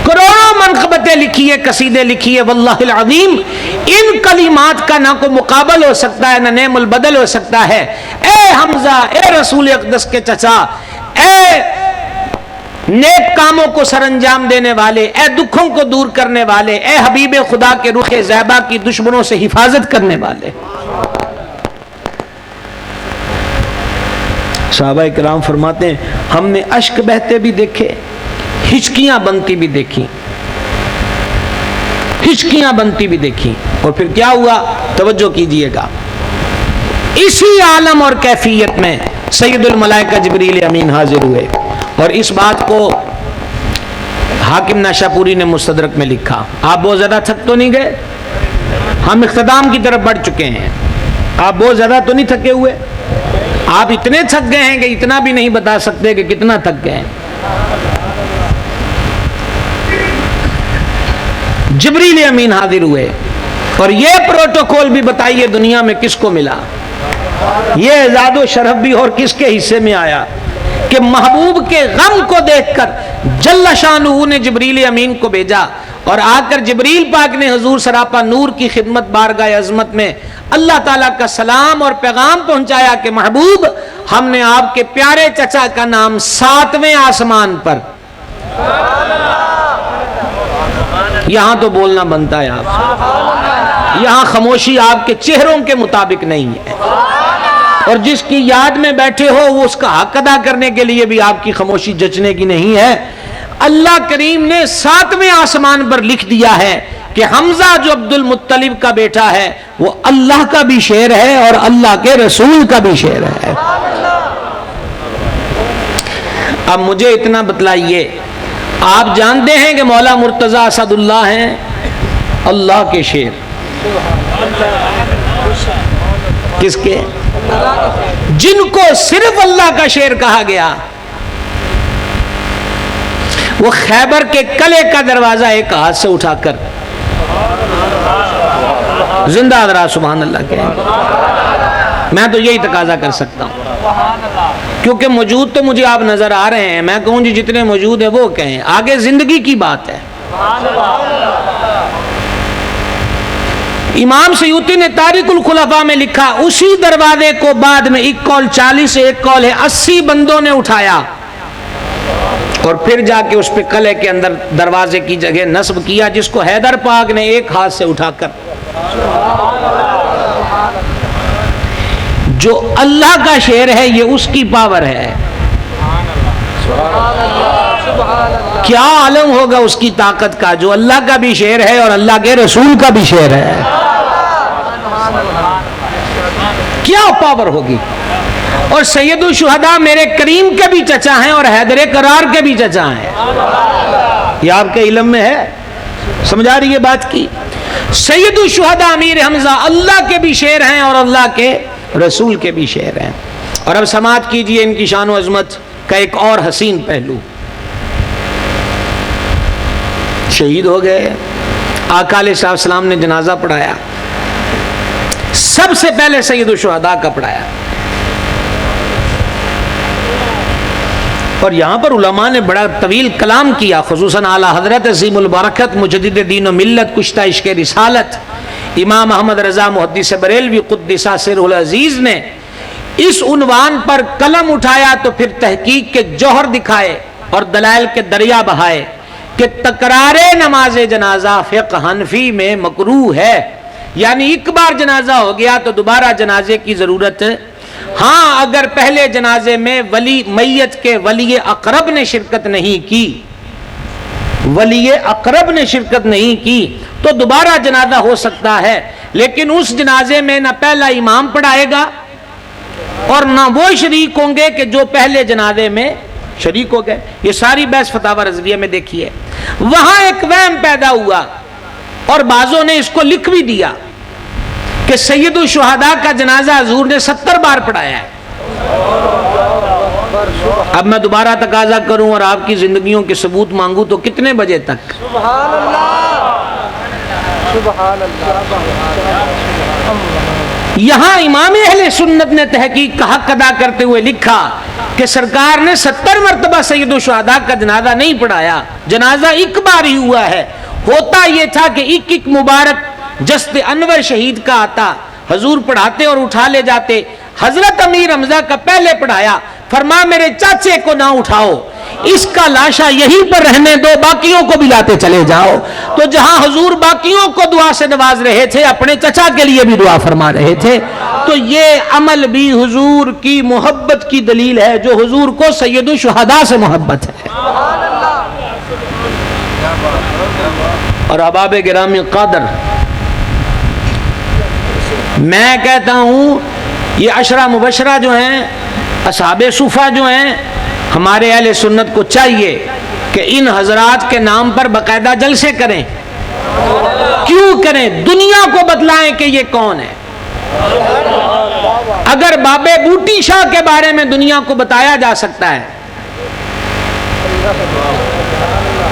کروڑوں منقبتیں لکھیے، قصیدے لکھیے، واللہ العظیم ان کلمات کا نہ کوئی مقابل ہو سکتا ہے، نہ نعم البدل ہو سکتا ہے۔ اے حمزہ، اے رسول اقدس کے چچا، اے نیک کاموں کو سر انجام دینے والے، اے دکھوں کو دور کرنے والے، اے حبیب خدا کے رخ زیبا کی دشمنوں سے حفاظت کرنے والے۔ صحابہ کرام فرماتے ہیں، ہم نے اشک بہتے بھی دیکھے، ہچکیاں بنتی بھی دیکھی، ہچکیاں بنتی بھی دیکھی، اور پھر کیا ہوا توجہ کیجئے گا، اسی عالم اور کیفیت میں سید الملائکہ جبریل امین حاضر ہوئے۔ اور اس بات کو حاکم نشا پوری نے مستدرک میں لکھا۔ آپ بہت زیادہ تھک تو نہیں گئے؟ ہم اختتام کی طرف بڑھ چکے ہیں، آپ بہت زیادہ تو نہیں تھکے ہوئے؟ آپ اتنے تھک گئے ہیں کہ اتنا بھی نہیں بتا سکتے کہ کتنا تھک گئے ہیں۔ جبریل امین حاضر ہوئے، اور یہ پروٹوکول بھی بتائیے دنیا میں کس کو ملا، یہ اعزاز و شرف بھی اور کس کے حصے میں آیا کہ محبوب کے غم کو دیکھ کر جل شانہ نے جبریل امین کو بھیجا، اور آ کر جبریل پاک نے حضور سراپا نور کی خدمت بارگاہ عظمت میں اللہ تعالیٰ کا سلام اور پیغام پہنچایا کہ محبوب ہم نے آپ کے پیارے چچا کا نام 7ویں آسمان پر، یہاں تو بولنا بنتا ہے آپ، یہاں خاموشی آپ کے چہروں کے مطابق نہیں ہے، اور جس کی یاد میں بیٹھے ہو وہ اس کا حق ادا کرنے کے لیے بھی آپ کی خاموشی جچنے کی نہیں ہے۔ اللہ کریم نے 7ویں آسمان پر لکھ دیا ہے کہ حمزہ جو عبد المطلب کا بیٹا ہے وہ اللہ کا بھی شیر ہے اور اللہ کے رسول کا بھی شیر ہے۔ اب مجھے اتنا بتلائیے، آپ جانتے ہیں کہ مولا مرتضی اسد اللہ ہیں اللہ کے شیر، کس کے؟ جن کو صرف اللہ کا شیر کہا گیا، وہ خیبر کے قلعے کا دروازہ ایک ہاتھ سے اٹھا کر زندہ ذرا سبحان اللہ کہیں، میں تو یہی تقاضا کر سکتا ہوں، کیونکہ موجود تو مجھے آپ نظر آ رہے ہیں، میں کہوں جی جتنے موجود ہیں وہ کہیں، آگے زندگی کی بات ہے۔ امام سیوطی نے تاریخ الخلفاء میں لکھا، اسی دروازے کو بعد میں ایک قول 40 ایک قول ہے 80 بندوں نے اٹھایا اور پھر جا کے اس پہ قلعے کے اندر دروازے کی جگہ نصب کیا، جس کو حیدر پاک نے ایک ہاتھ سے اٹھا کر، جو اللہ کا شیر ہے یہ اس کی پاور ہے، کیا عالم ہوگا اس کی طاقت کا، جو اللہ کا بھی شیر ہے اور اللہ کے رسول کا بھی شیر ہے، کیا پاور ہوگی۔ اور سید الشہداء میرے کریم کے بھی چچا ہیں اور حیدر کرار کے بھی چچا ہیں، یہ آپ کے علم میں ہے، سمجھا رہی ہے بات کی۔ سید الشہداء امیر حمزہ اللہ کے بھی شیر ہیں اور اللہ کے رسول کے بھی شیر ہیں۔ اور اب سماعت کیجئے ان کی شان و عظمت کا ایک اور حسین پہلو۔ شہید ہو گئے، آقا علیہ السلام نے جنازہ پڑھایا، سب سے پہلے سید الشہداء کا پڑھایا، اور یہاں پر علماء نے بڑا طویل کلام کیا، خصوصاً اعلیٰ حضرت عظیم البرکت مجدد دین و ملت کشتہ عشق رسالت امام احمد رضا محدث بریلوی قدس سرہ العزیز نے اس عنوان پر قلم اٹھایا تو پھر تحقیق کے جوہر دکھائے اور دلائل کے دریا بہائے کہ تکرار نماز جنازہ فقہ حنفی میں مکروہ ہے، یعنی ایک بار جنازہ ہو گیا تو دوبارہ جنازے کی ضرورت، ہاں اگر پہلے جنازے میں ولی میت کے ولی اقرب نے شرکت نہیں کی، ولی اقرب نے شرکت نہیں کی تو دوبارہ جنازہ ہو سکتا ہے، لیکن اس جنازے میں نہ پہلا امام پڑھائے گا اور نہ وہ شریک ہوں گے کہ جو پہلے جنازے میں شریک ہو گئے۔ یہ ساری بحث فتاوی رضویہ میں دیکھی ہے۔ وہاں ایک وہم پیدا ہوا اور بعضوں نے اس کو لکھ بھی دیا کہ سید الشہداء کا جنازہ حضور نے 70 بار پڑھایا ہے۔ اب میں دوبارہ تقاضا کروں اور آپ کی زندگیوں کے ثبوت مانگوں تو کتنے بجے تک؟ سبحان اللہ، سبحان اللہ۔ یہاں امام اہل سنت نے تحقیق کا حق ادا کرتے ہوئے لکھا کہ سرکار نے 70 مرتبہ سید الشہداء کا جنازہ نہیں پڑھایا، جنازہ ایک بار ہی ہوا ہے۔ ہوتا یہ تھا کہ ایک ایک مبارک جسد انور شہید کا آتا، حضور پڑھاتے اور اٹھا لے جاتے۔ حضرت امیر حمزہ کا پہلے پڑھایا، فرما میرے چاچے کو نہ اٹھاؤ، اس کا لاشا یہیں پر رہنے دو، باقیوں کو بھی لاتے چلے جاؤ۔ تو جہاں حضور باقیوں کو دعا سے نواز رہے تھے، اپنے چچا کے لیے بھی دعا فرما رہے تھے۔ تو یہ عمل بھی حضور کی محبت کی دلیل ہے، جو حضور کو سید الشہداء سے محبت ہے۔ اور احباب گرامی قدر، میں کہتا ہوں یہ عشرہ مبشرہ جو ہیں، اصحاب صفہ جو ہیں، ہمارے اہل سنت کو چاہیے کہ ان حضرات کے نام پر باقاعدہ جلسے کریں۔ کیوں کریں؟ دنیا کو بتلائیں کہ یہ کون ہے۔ اگر بابے بوٹی شاہ کے بارے میں دنیا کو بتایا جا سکتا ہے،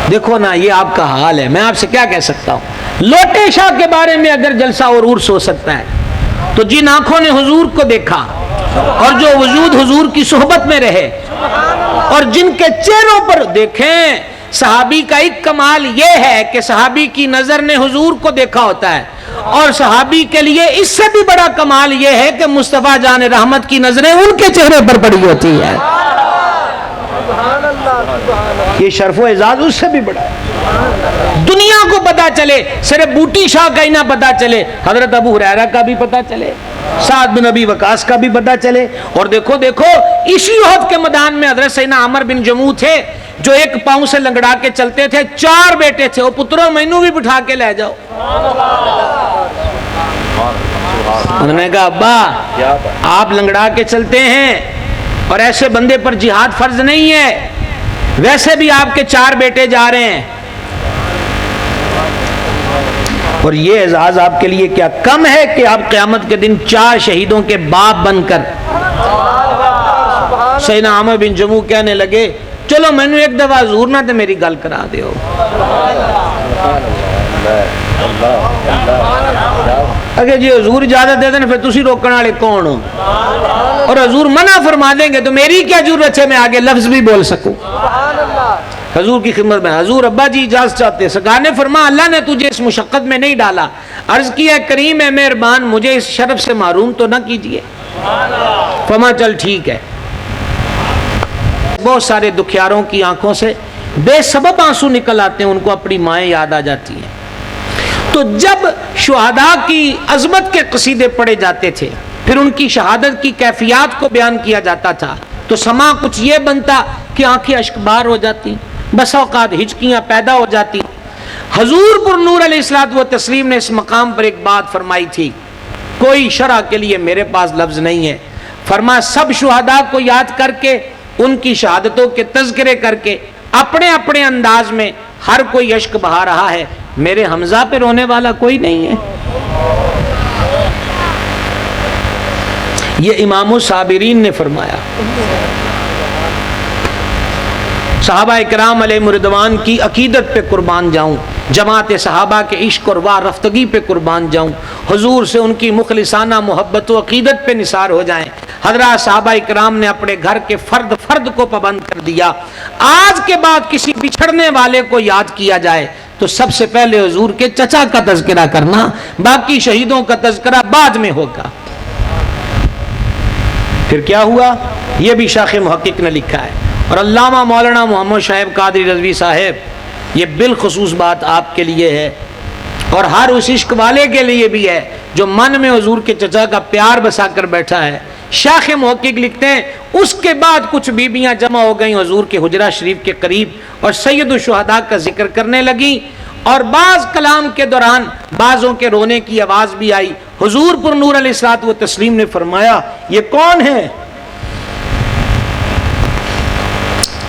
دیکھو نا یہ آپ کا حال ہے، میں آپ سے کیا کہہ سکتا ہوں۔ لوٹے شاہ کے بارے میں اگر جلسہ اور عرس ہو سکتا ہے تو جن آنکھوں نے حضور کو دیکھا اور جو وجود حضور کی صحبت میں رہے اور جن کے چہروں پر دیکھیں، صحابی کا ایک کمال یہ ہے کہ صحابی کی نظر نے حضور کو دیکھا ہوتا ہے اور صحابی کے لیے اس سے بھی بڑا کمال یہ ہے کہ مصطفیٰ جان رحمت کی نظریں ان کے چہرے پر پڑی ہوتی ہے. یہ شرف و اعزاز اس سے بھی بڑا ہے. دنیا کو پتا چلے، صرف بوٹی شاہ کا ہی نہ پتا چلے، حضرت ابو ہریرہ کا بھی پتا چلے، سعد بن ابی وقاص کا بھی پتا چلے. اور دیکھو اسی احد کے میدان میں حضرت سیدنا عمر بن جموح تھے جو ایک پاؤں سے لنگڑا کے چلتے تھے، 4 بیٹے تھے. وہ پترو مینوں بھی بٹھا کے لے جاؤ. انہوں نے کہا ابا آپ لنگڑا کے چلتے ہیں اور ایسے بندے پر جہاد فرض نہیں ہے، ویسے بھی آپ کے 4 بیٹے جا رہے ہیں، اور یہ اعزاز آپ کے لیے کیا کم ہے کہ آپ قیامت کے دن 4 شہیدوں کے باپ بن کر. سیدنا عمر بن جموح کہنے لگے چلو میں نے ایک دفعہ حضور نہ تے میری گل کرا دیو. اگر جی حضور اجازت دے دیں پھر تسی روکنے والے کون ہو، اور حضور منع فرما دیں گے تو میری کیا ضرورت ہے میں آگے لفظ بھی بول سکوں. حضور کی خدمت میں حضور ابا جی اجازت چاہتے. سرکار نے فرمایا اللہ نے تجھے اس مشقت میں نہیں ڈالا. عرض کیا کریم ہے مہربان مجھے اس شرف سے محروم تو نہ کیجئے. فرمایا چل ٹھیک ہے. بہت سارے دکھیاروں کی آنکھوں سے بے سبب آنسو نکل آتے ہیں، ان کو اپنی مائیں یاد آ جاتی ہیں. تو جب شہداء کی عظمت کے قصیدے پڑھے جاتے تھے، پھر ان کی شہادت کی کیفیات کو بیان کیا جاتا تھا، تو سما کچھ یہ بنتا کہ آنکھیں اشک بار ہو جاتی، بس اوقات ہچکیاں پیدا ہو جاتی. حضور پر نور علیہ الصلوۃ والتسلیم نے اس مقام پر ایک بات فرمائی تھی، کوئی شرح کے لیے میرے پاس لفظ نہیں ہے. فرمایا سب شہداء کو یاد کر کے، ان کی شہادتوں کے تذکرے کر کے، اپنے اپنے انداز میں ہر کوئی اشک بہا رہا ہے، میرے حمزہ پہ رونے والا کوئی نہیں ہے. یہ امام الصابرین نے فرمایا. صحابہ اکرام علیہ رضوان کی عقیدت پہ قربان جاؤں، جماعت صحابہ کے عشق اور واہ رفتگی پہ قربان جاؤں، حضور سے ان کی مخلصانہ محبت و عقیدت پہ نثار ہو جائیں. حضرات صحابہ اکرام نے اپنے گھر کے فرد کو پابند کر دیا. آج کے بعد کسی بچھڑنے والے کو یاد کیا جائے تو سب سے پہلے حضور کے چچا کا تذکرہ کرنا، باقی شہیدوں کا تذکرہ بعد میں ہوگا. پھر کیا ہوا یہ بھی شاخ محقق نے لکھا ہے، اور علامہ مولانا محمد شعیب قادری رضوی صاحب یہ بالخصوص بات آپ کے لیے ہے اور ہر اس عشق والے کے لیے بھی ہے جو من میں حضور کے چچا کا پیار بسا کر بیٹھا ہے. شاخ محقق لکھتے ہیں اس کے بعد کچھ بیبیاں جمع ہو گئیں حضور کے حجرہ شریف کے قریب اور سید الشہداء کا ذکر کرنے لگیں، اور بعض کلام کے دوران بعضوں کے رونے کی آواز بھی آئی. حضور پر نور علیہ الصلوۃ والتسلیم نے فرمایا یہ کون ہے؟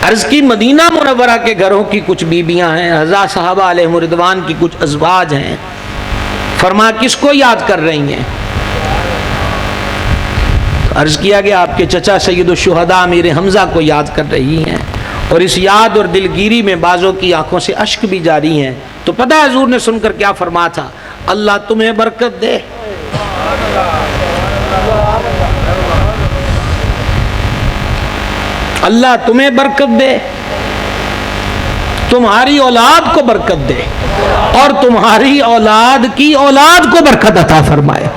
عرض کی مدینہ منورہ کے گھروں کی کچھ بیبیاں ہیں، حضرات صحابہ علیہ رضوان کی کچھ ازواج ہیں. فرمایا کس کو یاد کر رہی ہیں؟ عرض کیا گیا آپ کے چچا سید الشہداء امیر حمزہ کو یاد کر رہی ہیں، اور اس یاد اور دلگیری میں بعضوں کی آنکھوں سے اشک بھی جاری ہیں. تو پتہ ہے حضور نے سن کر کیا فرمایا تھا؟ اللہ تمہیں برکت دے. اللہ تمہیں برکت دے، تمہاری اولاد کو برکت دے، اور تمہاری اولاد کی اولاد کو برکت عطا فرمائے.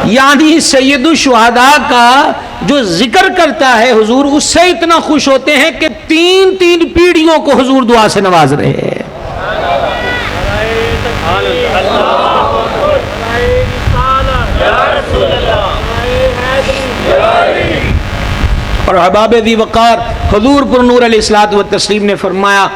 یعنی سید الشہداء کا جو ذکر کرتا ہے حضور اس سے اتنا خوش ہوتے ہیں کہ 3 پیڑھیوں کو حضور دعا سے نواز رہے ہیں. اور حباب ذی وقار حضور پر نور علیہ الصلوۃ والتسلیم نے فرمایا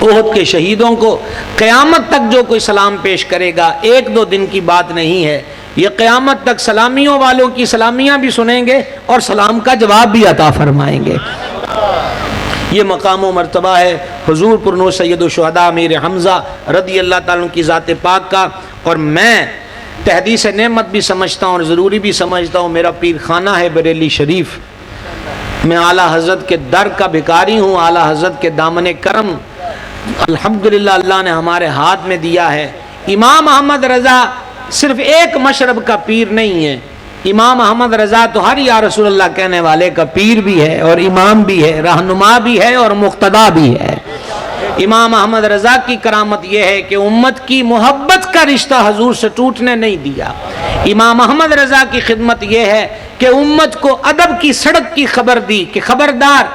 احد کے شہیدوں کو قیامت تک جو کوئی سلام پیش کرے گا، 1-2 دن کی بات نہیں ہے، یہ قیامت تک سلامیوں والوں کی سلامیاں بھی سنیں گے اور سلام کا جواب بھی عطا فرمائیں گے. یہ مقام و مرتبہ ہے حضور پر نور سید الشہداء امیر حمزہ رضی اللہ تعالیٰ عنہ کی ذات پاک کا. اور میں تحدیث نعمت بھی سمجھتا ہوں اور ضروری بھی سمجھتا ہوں، میرا پیر خانہ ہے بریلی شریف، میں اعلیٰ حضرت کے در کا بھکاری ہوں، اعلیٰ حضرت کے دامن کرم الحمدللہ اللہ نے ہمارے ہاتھ میں دیا ہے. امام احمد رضا صرف ایک مشرب کا پیر نہیں ہے، امام احمد رضا تو ہر یا رسول اللہ کہنے والے کا پیر بھی ہے اور امام بھی ہے، رہنما بھی ہے اور مقتدا بھی ہے. امام احمد رضا کی کرامت یہ ہے کہ امت کی محبت کا رشتہ حضور سے ٹوٹنے نہیں دیا۔ امام احمد رضا کی خدمت یہ ہے کہ امت کو ادب کی سڑک کی خبر دی کہ خبردار،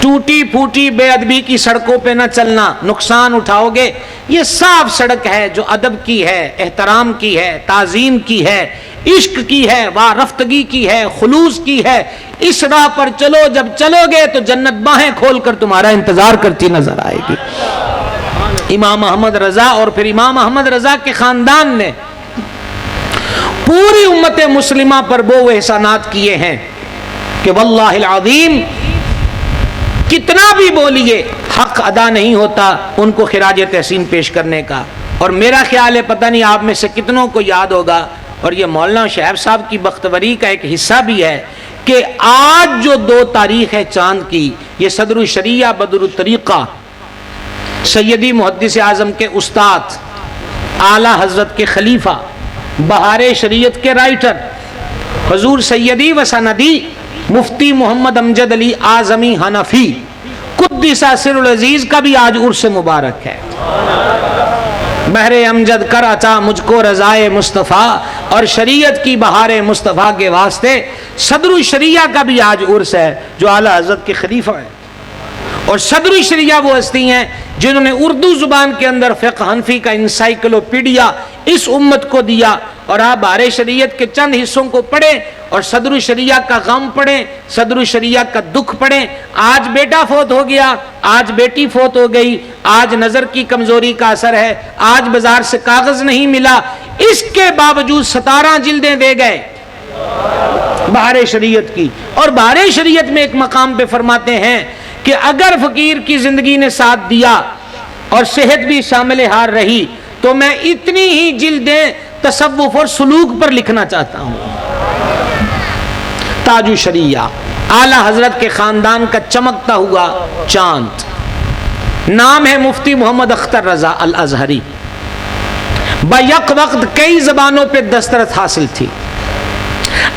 ٹوٹی پھوٹی بے ادبی کی سڑکوں پہ نہ چلنا، نقصان اٹھاؤ گے۔ یہ صاف سڑک ہے جو ادب کی ہے، احترام کی ہے، تعظیم کی ہے، عشق کی ہے، وارفتگی کی ہے، خلوص کی ہے۔ اس راہ پر چلو، جب چلو گے تو جنت باہیں کھول کر تمہارا انتظار کرتی نظر آئے گی۔ امام احمد رضا اور پھر امام احمد رضا کے خاندان نے پوری امت مسلمہ پر وہ احسانات کیے ہیں کہ واللہ العظیم کتنا بھی بولیے حق ادا نہیں ہوتا ان کو خراج تحسین پیش کرنے کا۔ اور میرا خیال ہے پتہ نہیں آپ میں سے کتنوں کو یاد ہوگا، اور یہ مولانا شعیب صاحب کی بختوری کا ایک حصہ بھی ہے کہ آج جو 2 تاریخ ہے چاند کی، یہ صدر الشریعہ بدر الطریقہ سیدی محدث اعظم کے استاد، اعلیٰ حضرت کے خلیفہ، بہار شریعت کے رائٹر، حضور سیدی و سندی مفتی محمد امجد علی اعظمی حنفی قدس سر العزیز کا بھی آج عرس مبارک ہے۔ بہر امجد کر عطا مجھ کو رضائے مصطفیٰ، اور شریعت کی بہار مصطفیٰ کے واسطے صدر الشریعہ کا بھی آج عرس ہے جو اعلیٰ حضرت کے خلیفہ ہے۔ اور صدر الشریعہ وہ ہستی ہیں جنہوں نے اردو زبان کے اندر فقہ حنفی کا انسائیکلوپیڈیا اس امت کو دیا، اور آپ بہار شریعت کے چند حصوں کو پڑھیں اور صدر الشریعہ کا غم پڑھیں، صدر الشریعہ کا دکھ پڑھیں۔ آج بیٹا فوت ہو گیا، آج بیٹی فوت ہو گئی، آج نظر کی کمزوری کا اثر ہے، آج بازار سے کاغذ نہیں ملا، اس کے باوجود 17 جلدیں دے گئے بہار شریعت کی۔ اور بہار شریعت میں ایک مقام پہ فرماتے ہیں کہ اگر فقیر کی زندگی نے ساتھ دیا اور صحت بھی شامل حال رہی تو میں اتنی ہی جلدیں تصوف اور سلوک پر لکھنا چاہتا ہوں۔ تاج الشریعہ، اعلیٰ حضرت کے خاندان کا چمکتا ہوا چاند، نام ہے مفتی محمد اختر رضا الازہری۔ بیک وقت کئی زبانوں پہ دسترس حاصل تھی۔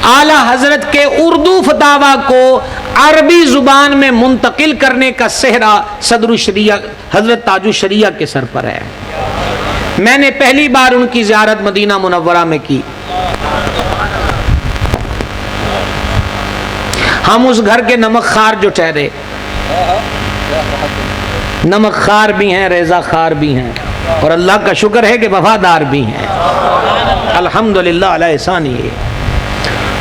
اعلیٰ حضرت کے اردو فتاوی کو عربی زبان میں منتقل کرنے کا سہرا صدر الشریعہ حضرت تاج الشریعہ کے سر پر ہے۔ میں نے پہلی بار ان کی زیارت مدینہ منورہ میں کی۔ ہم اس گھر کے نمک خار جو ٹھہرے، نمک خار بھی ہیں، ریزہ خار بھی ہیں، اور اللہ کا شکر ہے کہ وفادار بھی ہیں، الحمدللہ علی احسانہ۔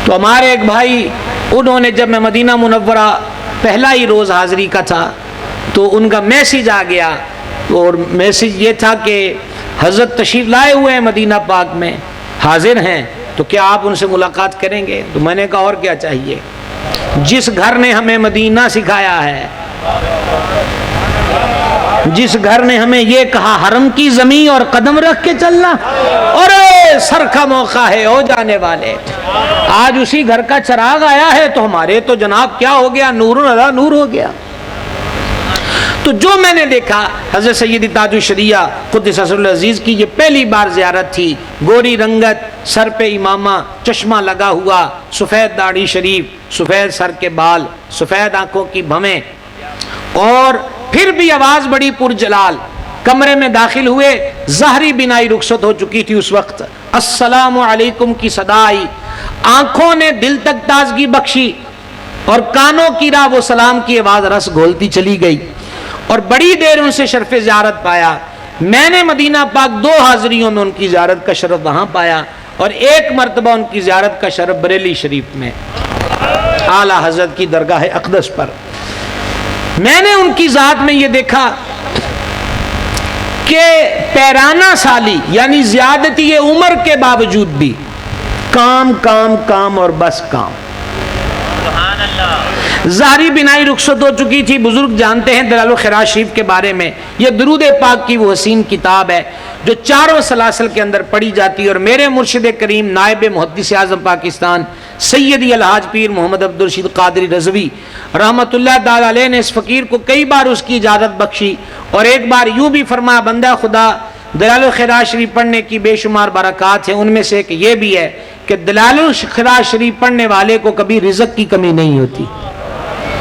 تو ہمارے ایک بھائی، انہوں نے جب میں مدینہ منورہ پہلا ہی روز حاضری کا تھا تو ان کا میسیج آ گیا، اور میسیج یہ تھا کہ حضرت تشریف لائے ہوئے ہیں مدینہ پاک میں، حاضر ہیں، تو کیا آپ ان سے ملاقات کریں گے؟ تو میں نے کہا اور کیا چاہیے، جس گھر نے ہمیں مدینہ سکھایا ہے، جس گھر نے ہمیں یہ کہا حرم کی زمین اور قدم رکھ کے چلنا، اور سر کا موقع ہے ہو جانے والے، آج اسی گھر کا چراغ آیا ہے تو ہمارے تو جناب کیا ہو گیا، نور علی نور ہو گیا۔ تو جو میں نے دیکھا، حضرت سیدی تاج الشریعہ قدس سر العزیز کی یہ پہلی بار زیارت تھی، گوری رنگت، سر پہ امامہ، چشمہ لگا ہوا، سفید داڑھی شریف، سفید سر کے بال، سفید آنکھوں کی بھویں، اور پھر بھی آواز بڑی پرجلال۔ کمرے میں داخل ہوئے، ظاہری بینائی رخصت ہو چکی تھی اس وقت، السلام علیکم کی صدا آئی، آنکھوں نے دل تک تازگی بخشی، اور کانوں کی راہ وہ سلام کی آواز رس گھولتی چلی گئی، اور بڑی دیر ان سے شرف زیارت پایا۔ میں نے مدینہ پاک 2 حاضریوں میں ان کی زیارت کا شرف وہاں پایا، اور 1 مرتبہ ان کی زیارت کا شرف بریلی شریف میں اعلیٰ حضرت کی درگاہ اقدس پر۔ میں نے ان کی ذات میں یہ دیکھا کہ پیرانہ سالی یعنی زیادتی عمر کے باوجود بھی کام کام کام اور بس کام۔ ظاہری بینائی رخصت ہو چکی تھی۔ بزرگ جانتے ہیں دلال الخراج شریف کے بارے میں، یہ درود پاک کی وہ حسین کتاب ہے جو 4 سلاسل کے اندر پڑھی جاتی ہے، اور میرے مرشد کریم نائب محدث اعظم پاکستان سیدی الحاج پیر محمد عبدالرشید قادری رضوی رحمت اللہ تعالی علیہ نے اس فقیر کو کئی بار اس کی اجازت بخشی، اور ایک بار یوں بھی فرمایا، بندہ خدا دلال الخراج شریف پڑھنے کی بے شمار برکات ہیں، ان میں سے ایک یہ بھی ہے کہ دلال الخراج شریف پڑھنے والے کو کبھی رزق کی کمی نہیں ہوتی۔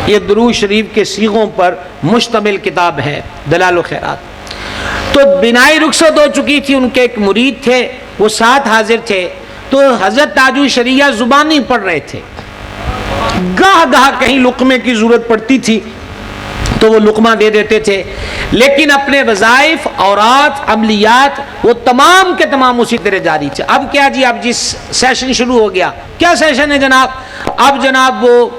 یہ درود شریف کے صیغوں پر مشتمل کتاب ہے دلال الخیرات۔ تو بینائی رخصت ہو چکی تھی، ان کے ایک مرید تھے، وہ ساتھ حاضر تھے، تو حضرت تاج الشریعہ زبانی پڑھ رہے تھے، گاہ گاہ کہیں لقمے کی ضرورت پڑتی تھی تو وہ لقمہ دے دیتے تھے، لیکن اپنے وظائف، اورات، عملیات وہ تمام کے تمام اسی طرح جاری تھے۔ اب کیا جی، اب جس سیشن شروع ہو گیا، کیا سیشن ہے جناب؟ اب جناب وہ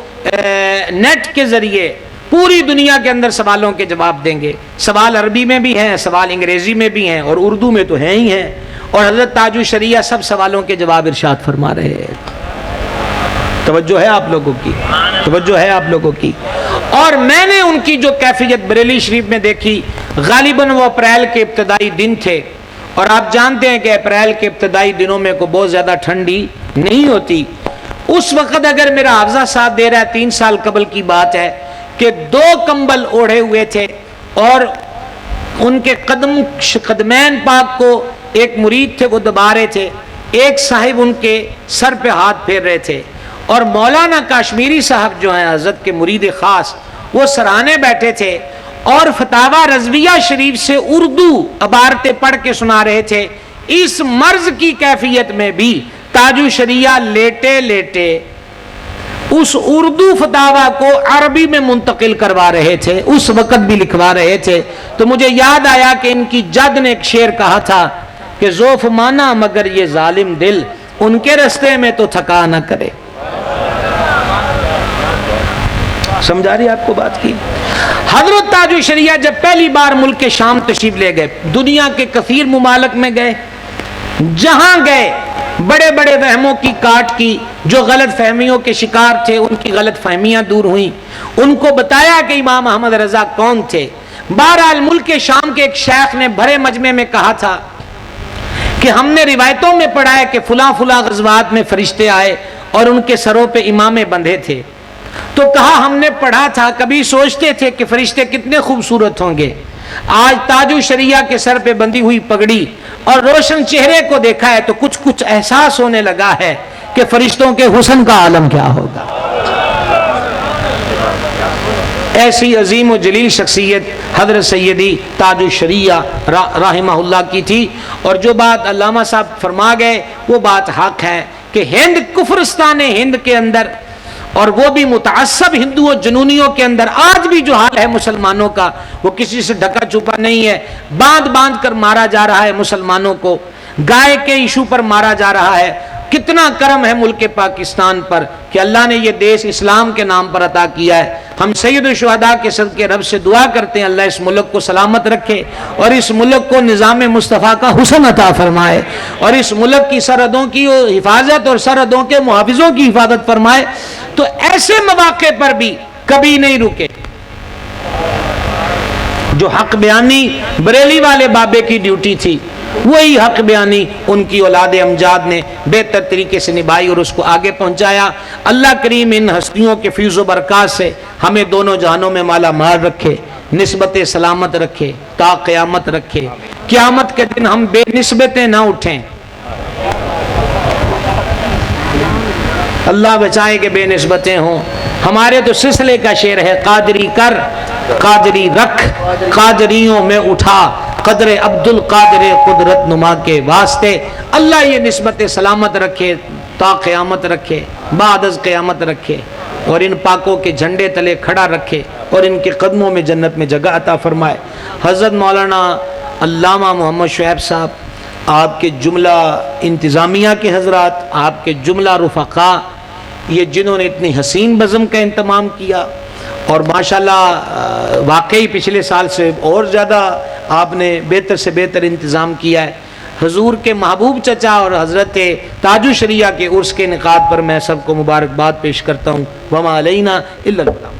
نیٹ کے ذریعے پوری دنیا کے اندر سوالوں کے جواب دیں گے، سوال عربی میں بھی ہیں، سوال انگریزی میں بھی ہیں، اور اردو میں تو ہیں ہی ہیں، اور حضرت تاج الشریعہ سب سوالوں کے جواب ارشاد فرما رہے ہیں۔ توجہ ہے آپ لوگوں کی، توجہ ہے آپ لوگوں کی۔ اور میں نے ان کی جو کیفیت بریلی شریف میں دیکھی، غالباً وہ اپریل کے ابتدائی دن تھے، اور آپ جانتے ہیں کہ اپریل کے ابتدائی دنوں میں کوئی بہت زیادہ ٹھنڈی نہیں ہوتی۔ اس وقت اگر میرا حافظہ ساتھ دے رہا ہے، 3 سال قبل کی بات ہے کہ 2 کمبل اوڑھے ہوئے تھے، اور ان کے قدمین پاک کو ایک مرید تھے وہ دبا رہے تھے، ایک صاحب ان کے سر پہ ہاتھ پھیر رہے تھے، اور مولانا کاشمیری صاحب جو ہیں حضرت کے مرید خاص، وہ سرانے بیٹھے تھے اور فتاوی رضویہ شریف سے اردو عبارتیں پڑھ کے سنا رہے تھے۔ اس مرض کی کیفیت میں بھی تاج الشریعہ لیٹے لیٹے اس اردو فتاوی کو عربی میں منتقل کروا رہے تھے، اس وقت بھی لکھوا رہے تھے۔ تو مجھے یاد آیا کہ ان کی جد نے ایک شعر کہا تھا کہ ذوف مانا مگر یہ ظالم دل، ان کے رستے میں تو تھکا نہ کرے۔ سمجھا رہی آپ کو بات کی؟ حضرت تاج الشریعہ جب پہلی بار ملک شام تشریف لے گئے، دنیا کے کثیر ممالک میں گئے، جہاں گئے بڑے بڑے وہموں کی کاٹ کی، جو غلط فہمیوں کے شکار تھے ان کی غلط فہمیاں دور ہوئیں، ان کو بتایا کہ امام احمد رضا کون تھے۔ بہرحال ملک شام کے ایک شیخ نے بھرے مجمع میں کہا تھا کہ ہم نے روایتوں میں پڑھا ہے کہ فلاں فلاں غزوات میں فرشتے آئے اور ان کے سروں پہ امامے بندھے تھے، تو کہا ہم نے پڑھا تھا، کبھی سوچتے تھے کہ فرشتے کتنے خوبصورت ہوں گے، آج تاج الشریعہ کے سر پہ بندھی ہوئی پگڑی اور روشن چہرے کو دیکھا ہے تو کچھ احساس ہونے لگا ہے کہ فرشتوں کے حسن کا عالم کیا ہوگا۔ ایسی عظیم و جلیل شخصیت حضرت سیدی تاج الشریعہ رحمہ اللہ کی تھی، اور جو بات علامہ صاحب فرما گئے وہ بات حق ہے کہ ہند کفرستان ہند کے اندر، اور وہ بھی متعصب ہندو جنونیوں کے اندر، آج بھی جو حال ہے مسلمانوں کا وہ کسی سے ڈھکا چھپا نہیں ہے، باندھ باندھ کر مارا جا رہا ہے مسلمانوں کو، گائے کے ایشو پر مارا جا رہا ہے۔ کتنا کرم ہے ملک پاکستان پر کہ اللہ نے یہ دیش اسلام کے نام پر عطا کیا ہے۔ ہم سید الشہداء کے صدقے رب سے دعا کرتے ہیں اللہ اس ملک کو سلامت رکھے، اور اس ملک کو نظام مصطفیٰ کا حسن عطا فرمائے، اور اس ملک کی سرحدوں کی حفاظت اور سرحدوں کے محافظوں کی حفاظت فرمائے۔ تو ایسے مواقع پر بھی کبھی نہیں رکے۔ جو حق بیانی بریلی والے بابے کی ڈیوٹی تھی، وہی حق بیانی ان کی اولاد امجاد نے بہتر طریقے سے نبھائی اور اس کو آگے پہنچایا۔ اللہ کریم ان ہستیوں کے فیض و برکات سے ہمیں دونوں جہانوں میں مالا مال رکھے، نسبت سلامت رکھے، تا قیامت رکھے، قیامت کے دن ہم بے نسبتیں نہ اٹھیں۔ اللہ بچائے کہ بے نسبتیں ہوں۔ ہمارے تو سلسلے کا شعر ہے، قادری کر قادری رکھ، قادریوں میں اٹھا قدر عبد القادر قدرت نما کے واسطے۔ اللہ یہ نسبت سلامت رکھے، تا قیامت رکھے، بعد از قیامت رکھے، اور ان پاکوں کے جھنڈے تلے کھڑا رکھے، اور ان کے قدموں میں جنت میں جگہ عطا فرمائے۔ حضرت مولانا علامہ محمد شعیب صاحب، آپ کے جملہ انتظامیہ کے حضرات، آپ کے جملہ رفقا، یہ جنہوں نے اتنی حسین بزم کا انتظام کیا، اور ماشاءاللہ واقعی پچھلے سال سے اور زیادہ آپ نے بہتر سے بہتر انتظام کیا ہے۔ حضور کے محبوب چچا اور حضرت تاج الشریعہ کے عرس کے انعقاد پر میں سب کو مبارکباد پیش کرتا ہوں۔ وما علینا الا البلاغ۔